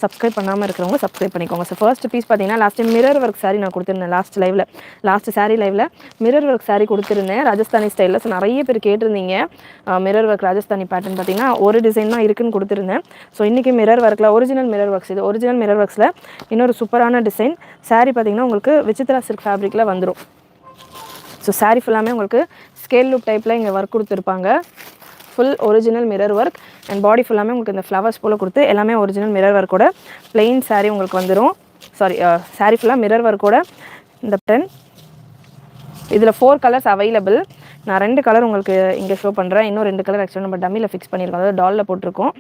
Subscribe பண்ணாமல் இருக்கிறவங்க subscribe பண்ணிக்கோங்க. ஸோ ஃபர்ஸ்ட் பீஸ் பார்த்தீங்கன்னா last time mirror work sorry நான் கொடுத்துருந்தேன். லாஸ்ட் சாரி லைவில் மிரர் ஒர்க் சாரி கொடுத்துருந்தேன் ராஜஸ்தானி ஸ்டைலில். ஸோ நிறைய பேர் கேட்டிருந்தீங்க மிரர் ஒர்க் ராஜஸ்தானி பேட்டர்ன் பார்த்தீங்கன்னா ஒரு டிசைன் தான் இருக்குன்னு கொடுத்துருந்தேன். ஸோ இன்றைக்கி மிரர் ஒர்க்கில் ஒரிஜினல் மிரர் ஒர்க்ஸ், இது ஒரிஜினல் மிரர் ஒர்க்ஸில் இன்னொரு சூப்பரான டிசைன் சாரி பார்த்தீங்கன்னா உங்களுக்கு விசித்ரா சில்க் ஃபேப்ரிக்கில் வந்துடும். ஸோ சாரி ஃபுல்லாமே உங்களுக்கு ஸ்கேல் லுக் டைப்பில் இங்கே ஒர்க் கொடுத்துருப்பாங்க. Full original mirror work and body ஃபுல்லாமே உங்களுக்கு இந்த ஃப்ளவர்ஸ் போல் கொடுத்து எல்லாமே ஒரிஜினல் மிரர் ஒர்க்கோட பிளெயின் சாரீ உங்களுக்கு வந்துடும். சாரீ ஃபுல்லாக மிரர் ஒர்க்கோட இந்த பேட்டர்ன். இதில் 4 கலர்ஸ் அவைலபிள். நான் 2 கலர் உங்களுக்கு இங்கே ஷோ பண்ணுறேன். இன்னும் 2 கலர் ஆக்சுவலாக நம்ம டம்மியில் ஃபிக்ஸ் பண்ணியிருக்கோம், அதாவது டாலில் போட்டிருக்கோம்.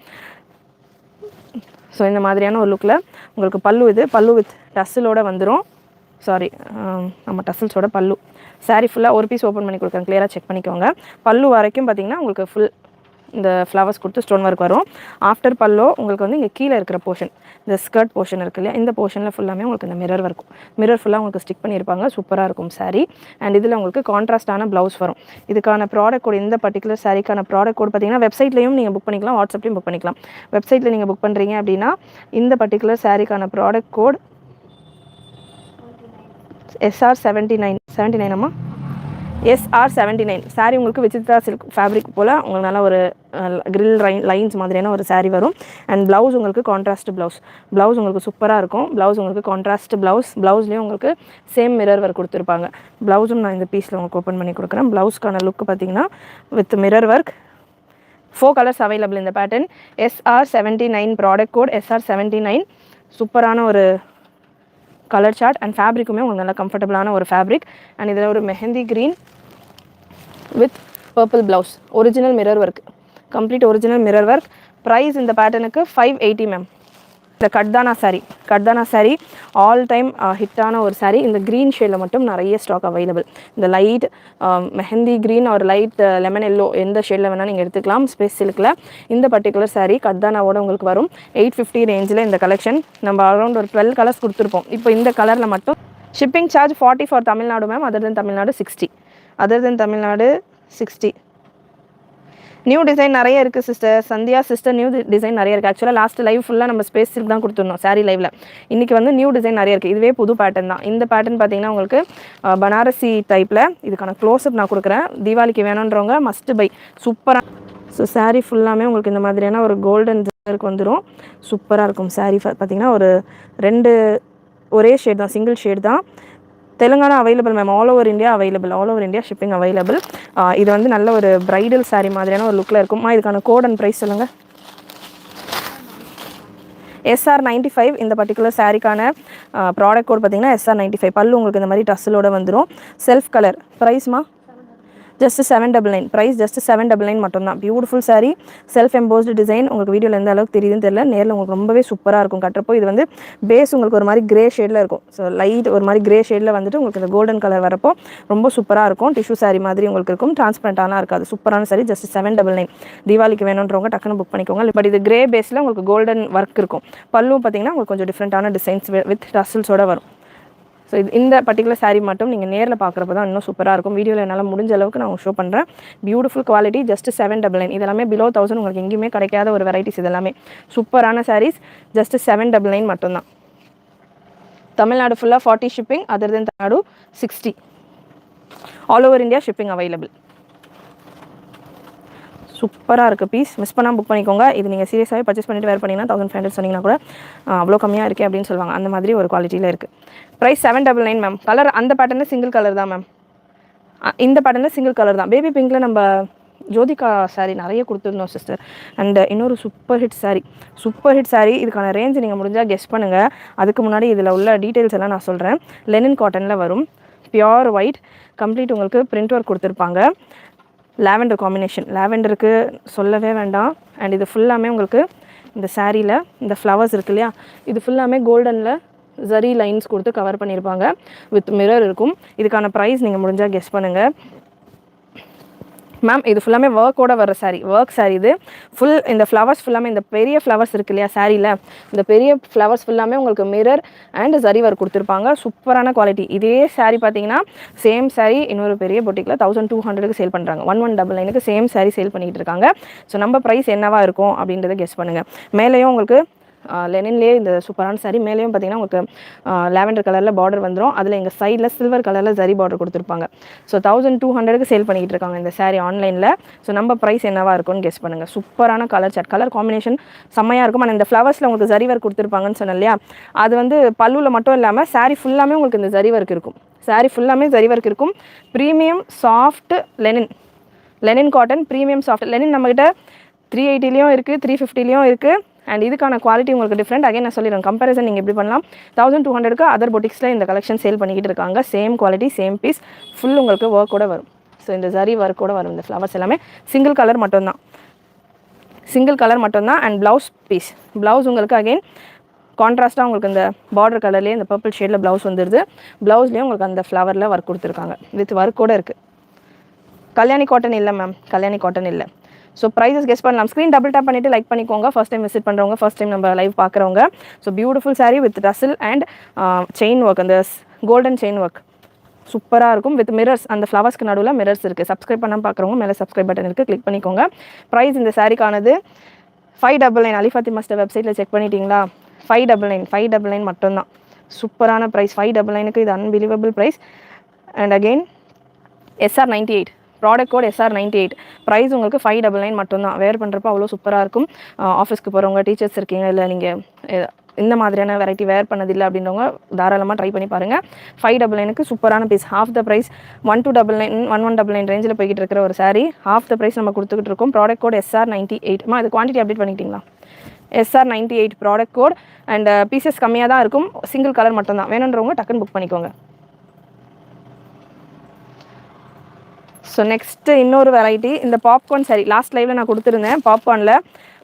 ஸோ இந்த மாதிரியான ஒரு லுக்கில் உங்களுக்கு பல்லு, இது பல்லு வித் டஸ்ஸிலோடு வந்துடும். நம்ம டசல்ஸோட பல்லு. சாரீ ஃபுல்லாக ஒரு பீஸ் ஓப்பன் பண்ணி கொடுக்குறேன், கிளியராக செக் பண்ணிக்கோங்க. பல்லு வரைக்கும் பார்த்தீங்கன்னா உங்களுக்கு ஃபுல் இந்த ஃப்ளவர்ஸ் கொடுத்து ஸ்டோன் ஒர்க் வரும். ஆஃப்டர் பல்லோ உங்களுக்கு வந்து இங்கே கீழே இருக்கிற போர்ஷன், இந்த ஸ்கர்ட் போர்ஷன் இருக்கு இல்லையா, இந்த போர்ஷனில் ஃபுல்லாமே உங்களுக்கு இந்த மிரர் இருக்கும். மிரர் ஃபுல்லாக உங்களுக்கு ஸ்டிக் பண்ணியிருப்பாங்க. சூப்பராக இருக்கும் சாரீ. அண்ட் இதில் உங்களுக்கு கான்ட்ராஸ்டான ப்ளவுஸ் வரும். இதுக்கான ப்ராடக்ட் கோட், இந்த பர்டிகுலர் சாரீக்கான ப்ராடக்ட் கோட் பார்த்தீங்கன்னா வெப்சைட்லையும் நீங்கள் புக் பண்ணிக்கலாம், வாட்ஸ்அப்லையும் புக் பண்ணிக்கலாம். வெப்சைட்டில் நீங்கள் புக் பண்ணுறீங்க அப்படின்னா இந்த பர்டிகுலர் சாரீக்கான ப்ராடக்ட் கோட் SR79 அம்மா, SR79. சாரீ உங்களுக்கு விசித்ரா சில்க் ஃபேப்ரிக் போல் உங்களுக்கு நல்லா ஒரு கிரில் லைன்ஸ் மாதிரியான ஒரு சாரீ வரும். அண்ட் ப்ளவுஸ் உங்களுக்கு கான்ட்ராஸ்ட் ப்ளவுஸ் உங்களுக்கு சூப்பராக இருக்கும். ப்ளவுஸ் உங்களுக்கு கான்ட்ராஸ்ட் ப்ளவுஸ்லேயும் உங்களுக்கு சேம் மிரர் ஒர்க் கொடுத்துருப்பாங்க. ப்ளவுஸும் நான் இந்த பீஸில் உங்களுக்கு ஓப்பன் பண்ணி கொடுக்குறேன். ப்ளவுஸ்க்கான லுக் பார்த்தீங்கன்னா with mirror work. 4 colours available இந்த pattern. SR79 product code SR79. சூப்பரான ஒரு கலர் சார்ட் அண்ட் ஃபேப்ரிக்குமே உங்களுக்கு நல்லா கம்ஃபர்டபுளான ஒரு ஃபேப்ரிக். அண்ட் இதில் ஒரு mehndi green with purple blouse, original mirror work, complete original mirror work. Price இந்த பேட்டர்னுக்கு 580 மேம். இந்த கட்தானா சாரீ ஆல் டைம் ஹிட்டான ஒரு சாரீ. இந்த க்ரீன் ஷேடில் மட்டும் நிறைய ஸ்டாக் அவைலபிள். இந்த லைட் மெஹந்தி க்ரீன் ஒரு லைட் லெமன் எல்லோ எந்த ஷேடில் வேணால் நீங்கள் எடுத்துக்கலாம். ஸ்பேஸ் சில்கில் இந்த பர்டிகுலர் சாரீ கட்தானாவோட உங்களுக்கு வரும். 850 ரேஞ்சில் இந்த கலெக்ஷன். நம்ம அரௌண்ட் ஒரு 12 கலர்ஸ் கொடுத்துருப்போம். இப்போ இந்த கலரில் மட்டும் shipping charge 40 for Tamil Nadu ma'am. Other than Tamil Nadu 60. New design நிறைய இருக்குது sister. Sandhya sister, new design நிறைய இருக்குது. ஆக்சுவலாக லாஸ்ட் லைவ் ஃபுல்லாக நம்ம ஸ்பேஸ் சில்க் தான் கொடுத்துருந்தோம் சாரீ லைவில். இன்றைக்கி வந்து நியூ டிசைன் நிறைய இருக்குது. இதுவே புது பேட்டர்ன் தான். இந்த பேட்டர்ன் பார்த்தீங்கன்னா உங்களுக்கு பனாரசி டைப்பில். இதுக்கான க்ளோஸ்அப் நான் கொடுக்குறேன். தீபாவளிக்கு வேணுன்றவங்க மஸ்ட் பை. சூப்பராக. ஸோ சாரீ ஃபுல்லாமே உங்களுக்கு இந்த மாதிரியான ஒரு கோல்டன் ஜெருக்கு வந்துடும். சூப்பராக இருக்கும் சாரீ. பார்த்தீங்கன்னா ஒரு 2 ஒரே ஷேட் தான், சிங்கிள் ஷேட் தான். Telangana available ma'am. All over India shipping available. இது வந்து நல்ல ஒரு பிரைடல் சாரீ மாதிரியான ஒரு லுக்கில் இருக்குமா. இதுக்கான கோட் அண்ட் ப்ரைஸ் சொல்லுங்கள். SR95 இந்த பர்டிகுலர் சாரீக்கான ப்ராடக்ட் கோட் பார்த்தீங்கன்னா SR95. பல்லு உங்களுக்கு இந்த மாதிரி டஸ்ஸலோடு வந்துடும். Self colour. ப்ரைஸ்மா ஜஸ்ட் 799. ப்ரைஸ் ஜஸ்ட் 799 மட்டும்தான். Beautiful sari, self embossed design. உங்களுக்கு வீடியோவில் எந்த அளவுக்கு தெரியுதுன்னு தெரியல, நேரில் உங்களுக்கு ரொம்பவே சூப்பராக இருக்கும் கட்டுறப்போ. இது வந்து பேஸ் உங்களுக்கு ஒரு மாதிரி கிரே ஷேடில் இருக்கும். ஸோ லைட் ஒரு மாதிரி கிரே ஷேடில் வந்துட்டு உங்களுக்கு இந்த கோல்டன் கலர் வரப்போ ரொம்ப சூப்பராக இருக்கும். டிஷ்யூ சாரீ மாதிரி உங்களுக்கு இருக்கும். டிரான்ஸ்பரண்டான இருக்காது. சூப்பரான சாரீ. ஜஸ்ட் 799. தீபாவளிக்கு வேணுன்றவங்க டக்குன்னு புக் பண்ணிக்கோங்க. பட் இது கிரே பேஸில் உங்களுக்கு கோல்டன் ஒர்க் இருக்கும். பல்லு பார்த்தீங்கன்னா உங்களுக்கு கொஞ்சம் டிஃப்ரெண்ட்டான டிசைன்ஸ் வித் டசல்ஸோடு வரும். ஸோ இந்த பர்டிகுலர் சாரீ மட்டும் நீங்கள் நேரில் பார்க்குறப்ப தான் இன்னும் சூப்பராக இருக்கும். வீடியோவில் என்னால் முடிஞ்ச அளவுக்கு நான் ஷோ பண்ணுறேன். Beautiful quality. ஜஸ்ட் 799. இதெல்லாமே பிலோ 1000 உங்களுக்கு எங்கேயுமே கிடைக்காத ஒரு வெரைட்டிஸ். இதெல்லாமே சூப்பரான சாரீஸ். ஜஸ்ட் 799 மட்டும்தான். தமிழ்நாடு ஃபுல்லாக 40 shipping. Other than Tamil Nadu 60. All over India shipping available. சூப்பராக இருக்குது பீஸ். மிஸ் பண்ணால் புக் பண்ணிக்கோங்க. இது நீங்கள் சீரியஸாகவே பர்ச்சேஸ் பண்ணிட்டு வேறு பண்ணிங்கன்னா 1500 சொன்னீங்கன்னா கூட அவ்வளோ கம்மியாக இருக்குது அப்படின்னு சொல்லுவாங்க. அந்த மாதிரி ஒரு குவாலிட்டியில் இருக்குது. Price 799 ma'am. கலர் அந்த பேட்டர்னில் சிங்கிள் கலர் தான் மேம். இந்த பேட்டர்னில் சிங்கிள் கலர் தான். பேபி பிங்க்கில் நம்ம ஜோதிகா சாரீ நிறைய கொடுத்துருந்தோம் சிஸ்டர். அண்ட் இன்னொரு சூப்பர் ஹிட் சாரீ. இதுக்கான ரேஞ்சு நீங்கள் முடிஞ்சால் கெஸ் பண்ணுங்கள். அதுக்கு முன்னாடி இதில் உள்ள டீட்டெயில்ஸ் எல்லாம் நான் சொல்கிறேன். லெனின் காட்டனில் வரும். Pure white. கம்ப்ளீட் உங்களுக்கு பிரிண்ட் ஒர்க் கொடுத்துருப்பாங்க. Lavender combination. லாவெண்டருக்கு சொல்லவே வேண்டாம். அண்ட் இது ஃபுல்லாமே உங்களுக்கு இந்த சாரியில் இந்த ஃப்ளவர்ஸ் இருக்கு இல்லையா, இது ஃபுல்லாமே கோல்டனில் ஜரி லைன்ஸ் கொடுத்து கவர் பண்ணியிருப்பாங்க. வித் மிரர் இருக்கும். இதுக்கான ப்ரைஸ் நீங்கள் முடிஞ்சால் கெஸ் பண்ணுங்கள். மேம் இது ஃபுல்லாமே ஒர்க்கோட வர சாரீ. ஒர்க் சாரீ இது. ஃபுல் இந்த ஃப்ளவர்ஸ் ஃபுல்லாமே இந்த பெரிய ஃப்ளவர்ஸ் இருக்கு இல்லையா சாரியில், இந்த பெரிய ஃப்ளவர்ஸ் ஃபுல்லாமே உங்களுக்கு மிரர் அண்ட் ஜரி ஒர்க் கொடுத்துருப்பாங்க. சூப்பரான குவாலிட்டி. இதே சாரீ பார்த்தீங்கன்னா சேம் சாரீ இன்னொரு பெரிய பொட்டிக்கில் 1200க்கு சேல் பண்ணுறாங்க. 1199க்கு சேம் சாரீ சேல் பண்ணிகிட்டு இருக்காங்க. ஸோ நம்ம ப்ரைஸ் என்னவா இருக்கும் அப்படின்றத கெஸ் பண்ணுங்கள். மேலேயும் உங்களுக்கு லெனின்லேயே இந்த சூப்பரான சாரி. மேலேயும் பார்த்தீங்கன்னா உங்களுக்கு லாவெண்டர் கலரில் பார்டர் வந்துடும். அதில் எங்கள் சைடில் சில்வர் கலரில் ஜரி பார்டர் கொடுத்துருப்பாங்க. ஸோ 1200க்கு சேல் பண்ணிக்கிட்டு இருக்காங்க இந்த சாரி ஆன்லைனில். ஸோ நம்ம ப்ரைஸ் என்னவாக இருக்கும்னு கெஸ் பண்ணுங்கள். சூப்பரான கலர் சார்ட், கலர் காம்பினேஷன் செம்மையாக இருக்கும். ஆனால் இந்த ஃப்ளவர்ஸில் உங்களுக்கு ஜரி ஒர்க் கொடுத்துருப்பாங்கன்னு சொன்னேன் இல்லையா, அது வந்து பல்லுவில் மட்டும் இல்லாமல் சாரி ஃபுல்லாமே உங்களுக்கு இந்த ஜரி ஒர்க் இருக்கும். சாரி ஃபுல்லாமே ஜரி ஒர்க் இருக்கும். Premium soft Lenin cotton, premium soft Lenin நம்மகிட்ட 380லேயும் இருக்குது, 350லேயும் இருக்குது. அண்ட் இதுக்கான குவாலிட்டி உங்களுக்கு டிஃப்ரெண்ட். அகைன் நான் சொல்லிடுறேன், கம்பேரிசன் நீங்கள் எப்படி பண்ணலாம். 1200க்கு அதர் பொட்டிக்ஸில் இந்த கலெக்ஷன் சேல் பண்ணிக்கிட்டு இருக்காங்க. Same quality, same piece, full உங்களுக்கு ஒர்க்கோட வரும். ஸோ இந்த ஜரி ஒர்க்கோட வரும். இந்த ஃப்ளவர்ஸ் எல்லாமே சிங்கிள் கலர் மட்டும்தான், அண்ட் ப்ளவுஸ் பீஸ். ப்ளவுஸ் உங்களுக்கு அகைன் கான்ட்ராஸ்ட்டாக உங்களுக்கு இந்த பார்டர் கலர்லேயே இந்த பர்பிள் ஷேடில் ப்ளவுஸ் வந்துடுது. ப்ளவுஸ்லேயும் உங்களுக்கு அந்த ஃப்ளவரில் ஒர்க் கொடுத்துருக்காங்க, வித் ஒர்க்கோடு இருக்குது. கல்யாணி காட்டன் இல்லை மேம், கல்யாணி காட்டன் இல்லை. ஸோ ப்ரைஸஸ் கெஸ் பண்ணலாம். ஸ்க்ரீன் டபுள் டேப் பண்ணிவிட்டு லைக் பண்ணிக்கோங்க. ஃபஸ்ட் டைம் விசிட் பண்ணுறவங்க, ஃபஸ்ட் டைம் நம்ம லைவ் பார்க்குறவங்க. So beautiful sari with Russell and chain work, அந்த கோல்டன் செயின் ஒர்க் சூப்பராக இருக்கும். வித் மிரர்ஸ், அந்த ஃப்ளவர்ஸ்க்கு நடுவில் மிரர்ஸ் இருக்குது. சப்ஸ்கிரைப் பண்ணால் பார்க்குறவங்க மேலே சப்ஸ்கிரைப் பட்டன் இருக்குது, கிளிக் பண்ணிக்கோங்க. ப்ரைஸ் இந்த சாரீக்கானது 599. அலிஃபாத்தி மாஸ்டர் வெப்சைட்டில் செக் பண்ணிட்டீங்களா? 599 மட்டும்தான். சூப்பரான ப்ரைஸ். 599க்கு இது unbelievable price. And again SR98 product code SR98. Price உங்களுக்கு 599 மட்டும்தான். வேர் பண்ணுறப்போ அவ்வளோ சூப்பராக இருக்கும். ஆஃபீஸ்க்கு போகிறவங்க, டீச்சர்ஸ் இருக்கீங்க, இல்லை நீங்கள் இந்த மாதிரியான வெரைட்டி வேர் பண்ணதில்லை அப்படின்றவங்க தாராளமாக ட்ரை பண்ணி பாருங்கள். 599க்கு சூப்பரான பீஸ். ஹாஃப் த ப்ரைஸ் 1199 ரேஞ்சில் போய்கிட்டு இருக்கிற ஒரு சாரீ ஹாஃப் த ப்ரைஸ் நம்ம கொடுத்துக்கிட்டு இருக்கோம். Product code SR98. இது குவான்டிட்டி அப்டேட் பண்ணிக்கிட்டீங்களா? SR98 product code. And pieces கம்மியாக தான் இருக்கும், சிங்கிள் கலர் மட்டும்தான். வேணுன்றவங்க டக்குன்னு புக் பண்ணிக்கோங்க. ஸோ நெக்ஸ்ட்டு இன்னொரு வெரைட்டி, இந்த பாப்கார்ன் சாரீ. லாஸ்ட் லைவில் நான் கொடுத்துருந்தேன். பாப்கார்னில்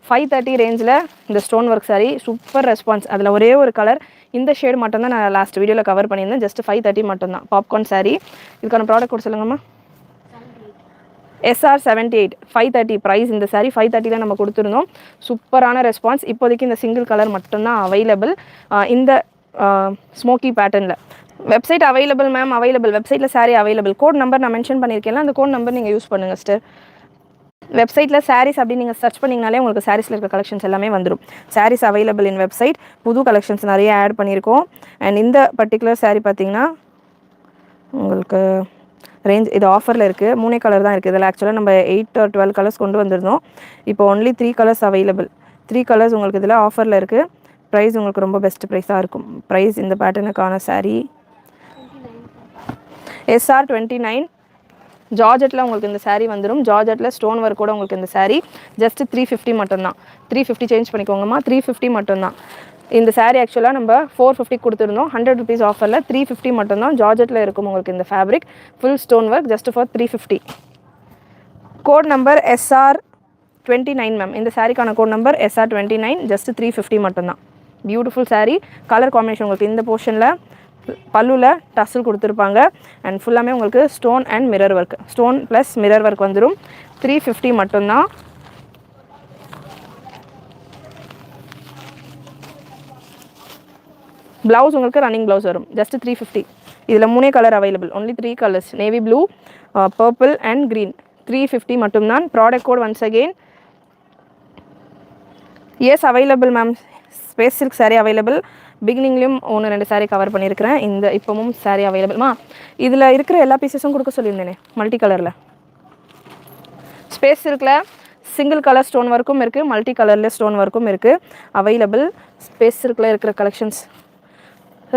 530 ரேஞ்சில் இந்த stone work sari, super response. அதில் ஒரே ஒரு கலர், இந்த ஷேடு மட்டும்தான் நான் லாஸ்ட் வீடியோவில் கவர் பண்ணியிருந்தேன். ஜஸ்ட் 530 மட்டும்தான் பாப்கார்ன் சாரீ. இதுக்கான ப்ராடக்ட் கோட் சொல்லுங்கம்மா. SR78 530 price. இந்த சாரீ 530 நம்ம கொடுத்துருந்தோம். சூப்பரான ரெஸ்பான்ஸ். இப்போதைக்கு இந்த சிங்கிள் கலர் மட்டும்தான் அவைலபிள். இந்த ஸ்மோக்கி பேட்டர்னில் வெப்சைட் அவைலபிள் மேம், அவைலபிள். வெப்சைட்டில் சாரீ அவைலபிள். கோட் நம்பர் நான் மென்ஷன் பண்ணியிருக்கேன், அந்த கோட் நம்பர் நீங்கள் யூஸ் பண்ணுங்கள் சிஸ்டர். வெப்சைட்டில் சாரீஸ் அப்படின்னு நீங்கள் சர்ச் பண்ணிங்கனாலே உங்களுக்கு சாரீஸில் இருக்க கலெக்ஷன்ஸ் எல்லாமே வந்துடும். Sarees available in website. புது கலெக்ஷன்ஸ் நிறைய ஆட் பண்ணியிருக்கோம். அண்ட் இந்த பர்டிகுலர் சாரீ பார்த்தீங்கன்னா உங்களுக்கு ரேஞ்ச் இது ஆஃபரில் இருக்குது. 3 கலர் தான் இருக்குது. இதில் ஆக்சுவலாக நம்ம 8 or 12 கலர்ஸ் கொண்டு வந்திருந்தோம். இப்போ ஒன்லி 3 கலர்ஸ் அவைலபிள். 3 கலர்ஸ் உங்களுக்கு இதில் ஆஃபரில் இருக்குது. ப்ரைஸ் உங்களுக்கு ரொம்ப பெஸ்ட் ப்ரைஸாக இருக்கும். ப்ரைஸ் இந்த பேட்டர்னுக்கான சாரீ SR29 ஜார்ஜெட்டில் உங்களுக்கு இந்த சாரீ வந்துடும். ஜார்ஜெட்டில் ஸ்டோன் ஒர்க் கூட உங்களுக்கு இந்த சாரீ ஜஸ்ட் 350 மட்டும்தான். 350 சேஞ்ச் பண்ணிக்கோங்கம்மா, 350 மட்டும்தான். இந்த சாரீ ஆக்சுவலாக நம்ம 450 கொடுத்துருந்தோம். 100 rupees ஆஃபரில் 350 மட்டும்தான். ஜார்ஜெட்டில் இருக்கும் உங்களுக்கு இந்த fabric. Full stone work just for 350. Code number SR29 ma'am. இந்த சாரீக்கான கோட் நம்பர் SR29, ஜஸ்ட் 350 மட்டும்தான். பியூட்டிஃபுல் சாரீ. கலர் காம்பினேஷன் உங்களுக்கு இந்த போர்ஷனில் பல்லுவில் டசல் கொடுத்துருப்பாங்க. அண்ட் ஃபுல்லாமே உங்களுக்கு stone and mirror work, stone plus mirror work வந்துடும். 350 மட்டும்தான். ப்ளவுஸ் உங்களுக்கு ரன்னிங் ப்ளவுஸ் வரும். ஜஸ்ட் 350. இதில் 3 colour available. Only 3 colours, navy blue, purple and green. 350 மட்டும்தான். Product code once again available ma'am. Space silk sari available. பிகினிங்லேயும் 1-2 sari cover பண்ணியிருக்கிறேன். இந்த இப்போவும் சாரீ அவைலபிள்மா. இதில் இருக்கிற எல்லா பீசஸும் கொடுக்க சொல்லியிருந்தேனே மல்டி கலரில். ஸ்பேஸ் சில்கில் சிங்கிள் கலர் ஸ்டோன் ஒர்க்கும் இருக்குது, மல்டி கலரில் ஸ்டோன் ஒர்க்கும் இருக்குது அவைலபிள். ஸ்பேஸ் சில்கில் இருக்கிற கலெக்ஷன்ஸ்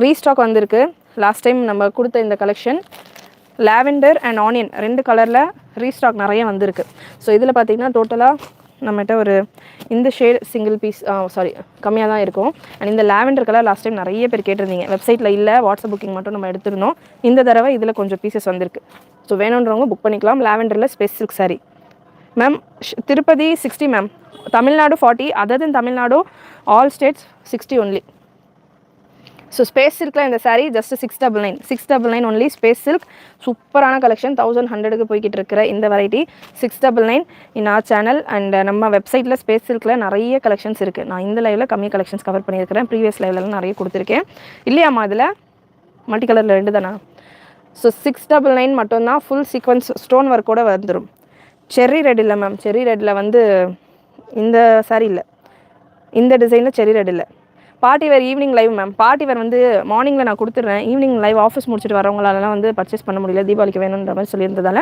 ரீஸ்டாக் வந்திருக்கு. லாஸ்ட் டைம் நம்ம கொடுத்த இந்த கலெக்ஷன் லாவெண்டர் அண்ட் ஆனியன் 2 கலரில் ரீஸ்டாக் நிறைய வந்திருக்கு. ஸோ இதில் பார்த்திங்கன்னா டோட்டலாக நம்மகிட்ட ஒரு இந்த ஷேட் சிங்கிள் பீஸ் கம்மியாக தான் இருக்கும். அண்ட் இந்த லாவெண்டர் கலர் லாஸ்ட் டைம் நிறைய பேர் கேட்டிருந்தீங்க. வெப்சைட்டில் இல்லை, வாட்ஸ்அப் புக்கிங் மட்டும் நம்ம எடுத்துருந்தோம். இந்த தடவை இதில் கொஞ்சம் பீசஸ் வந்திருக்கு. ஸோ வேணுன்றவங்க புக் பண்ணிக்கலாம். லாவெண்டரில் space silk sari ma'am. Tirupati 60 ma'am. Tamil Nadu 40, other than Tamil Nadu all states 60 only. So space சில்கில் இந்த sari just 699 only. Space silk சூப்பரான கலெக்ஷன். 1100க்கு போய்கிட்டு இருக்கிற இந்த variety 699 in our channel. And நம்ம வெப்சைட்டில் ஸ்பேஸ் சில்கில் நிறைய கலெக்ஷன்ஸ் இருக்குது. நான் இந்த லைவில் கம்மி கலெக்ஷன்ஸ் கவர் பண்ணியிருக்கிறேன். ப்ரீவியஸ் லைவ்லலாம் நிறைய கொடுத்துருக்கேன் இல்லையாம்மா? அதில் மல்டி கலரில் 2 தானா? ஸோ 699 மட்டும்தான். ஃபுல் சீக்வன்ஸ் ஸ்டோன் ஒர்க்கோடு வந்துடும். செர்ரி ரெட் இல்லை மேம். செர்ரி ரெட்டில் வந்து இந்த சாரீ இல்லை, இந்த டிசைனில் செர்ரி ரெட் இல்லை. Party wear evening live ma'am. Party wear வந்து மார்னிங்கில் நான் கொடுத்துட்றேன். ஈவினிங் லைவ் ஆஃபீஸ் முடிச்சுட்டு வரவங்களாலலாம் வந்து பர்ச்சேஸ் பண்ண முடியல, தீபாவளிக்கு வேணுன்ற மாதிரி சொல்லியிருந்ததால்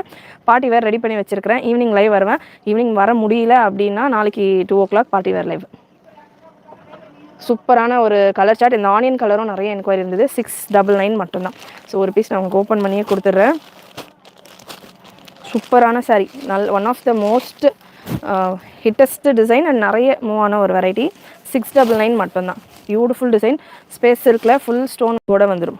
பார்ட்டி வேர் ரெடி பண்ணி வச்சிருக்கிறேன். ஈவினிங் லைவ் வருவேன். ஈவினிங் வர முடியல அப்படின்னா நாளைக்கு 2 o'clock பார்ட்டி வேர் லைவ். சூப்பரான ஒரு கலர் சார்ட். இந்த ஆனியன் கலரும் நிறைய என்கொயரி இருந்தது. 699 மட்டும்தான். ஸோ ஒரு பீஸ் நான் உங்களுக்கு ஓப்பன் பண்ணியே கொடுத்துட்றேன். சூப்பரான sari. One of the most hittest design and நிறைய மூவ் ஆன ஒரு வெரைட்டி. 699 மட்டும்தான். Beautiful design. ஸ்பேஸ் சில்கில் ஃபுல் ஸ்டோன் கூட வந்துடும்,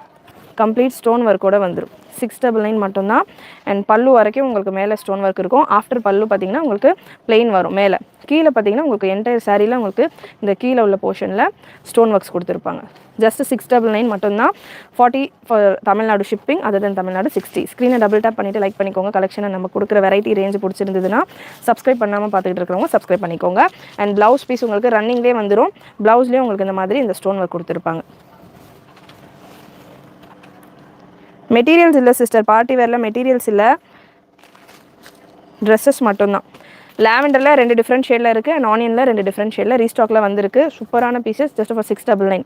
கம்ப்ளீட் ஸ்டோன் ஒர்க்கோட வந்துடும். 699 மட்டும்தான். அண்ட் பல்லு வரைக்கும் உங்களுக்கு மேலே ஸ்டோன் ஒர்க் இருக்கும். ஆஃப்டர் பல்லு பார்த்தீங்கன்னா உங்களுக்கு பிளெயின் வரும். மேலே கீழே பார்த்தீங்கன்னா உங்களுக்கு என்டையர் சாரியில் உங்களுக்கு இந்த கீழே உள்ள போர்ஷனில் ஸ்டோன் ஒர்க்ஸ் கொடுத்துருப்பாங்க. ஜஸ்ட் 699 மட்டும்தான். 40 for Tamil Nadu shipping, other than Tamil Nadu 60. ஸ்க்ரீனை டபுள் டேப் பண்ணிவிட்டு லைக் பண்ணிக்கோங்க. கலெக்ஷனை நம்ம கொடுக்குற வெரைட்டி ரேஞ்சு பிடிச்சிருந்ததுன்னா சப்ஸ்கிரைப் பண்ணாமல் பார்த்துக்கிட்டு இருக்கிறவங்க சப்ஸ்கிரைப் பண்ணிக்கோங்க. அண்ட் ப்ளவுஸ் பீஸ் உங்களுக்கு ரன்னிங்லேயே வந்துடும். ப்ளவுஸ்லேயும் உங்களுக்கு இந்த மாதிரி இந்த ஸ்டோன் ஒர்க் கொடுத்துருப்பாங்க. மெட்டீரியல்ஸ் இல்லை சிஸ்டர், பார்ட்டி வேரில் மெட்டீரியல்ஸ் இல்லை, ட்ரெஸ்ஸஸ் மட்டும்தான். லாவெண்டரில் 2 டிஃப்ரெண்ட் ஷேடில் இருக்குது அண்ட் ஆனியனில் 2 டிஃப்ரெண்ட் ஷேடில் ரீஸ்டாக்கில் வந்திருக்கு. சூப்பரான pieces. Just for 699.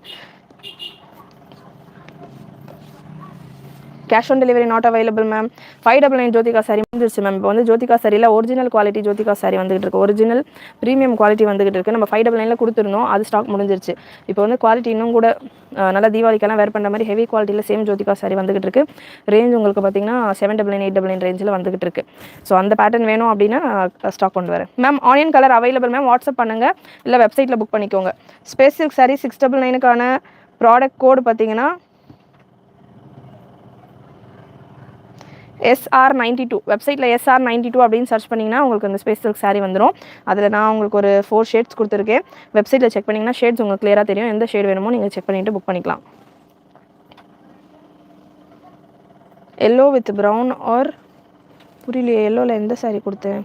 Cash on delivery not available ma'am. 599 Jyothika sorry வந்துருச்சு மேம். இப்போ வந்து ஜோதிகா சாரியில் ஒரிஜினல் குவாலிட்டி ஜோதிகா சாரி வந்துகிட்டு இருக்கு. ஒரிஜினல் ப்ரீமியம் குவாலிட்டி வந்துகிட்டு இருக்குது. நம்ம 599 கொடுத்துருந்தோம், அது ஸ்டாக் முடிஞ்சிருச்சு. இப்போ வந்து குவாலிட்டி இன்னும் கூட நல்லா தீபாவளிக்கெல்லாம் வேர் பண்ணுற மாதிரி ஹெவி குவாலிட்டியில் சேம் ஜோதிகா சாரி வந்துகிட்டு இருக்கு. ரேஞ்ச் உங்களுக்கு பார்த்தீங்கன்னா 799 899 ரேஞ்சில் வந்துகிட்டு இருக்கு. ஸோ அந்த பேட்டர்ன் வேணும் அப்படின்னா ஸ்டாக் கொண்டு வரேன் ma'am. Onion colour available ma'am. WhatsApp பண்ணுங்கள், இல்லை வெப்சைட்டில் புக் பண்ணிக்கோங்க. ஸ்பேஸ் சில்க் சாரி 699க்கான ப்ராடக்ட் கோடு பார்த்தீங்கன்னா SR92. வெப்சைட்டில் SR92 அப்படின்னு சர்ச் பண்ணிங்கன்னா உங்களுக்கு அந்த ஸ்பேஸ் சில்க் சாரீ வந்துடும். அதில் நான் உங்களுக்கு ஒரு 4 ஷேட்ஸ் கொடுத்துருக்கேன். வெப்சைட்டில் செக் பண்ணிங்கன்னா ஷேட்ஸ் உங்களுக்கு கிளியராக தெரியும். எந்த ஷேட் வேணுமோ நீங்கள் செக் பண்ணிவிட்டு புக் பண்ணிக்கலாம். எல்லோ வித் ப்ரௌன் ஆர் புரியலையே. எல்லோவில் எந்த சாரீ கொடுத்தேன்?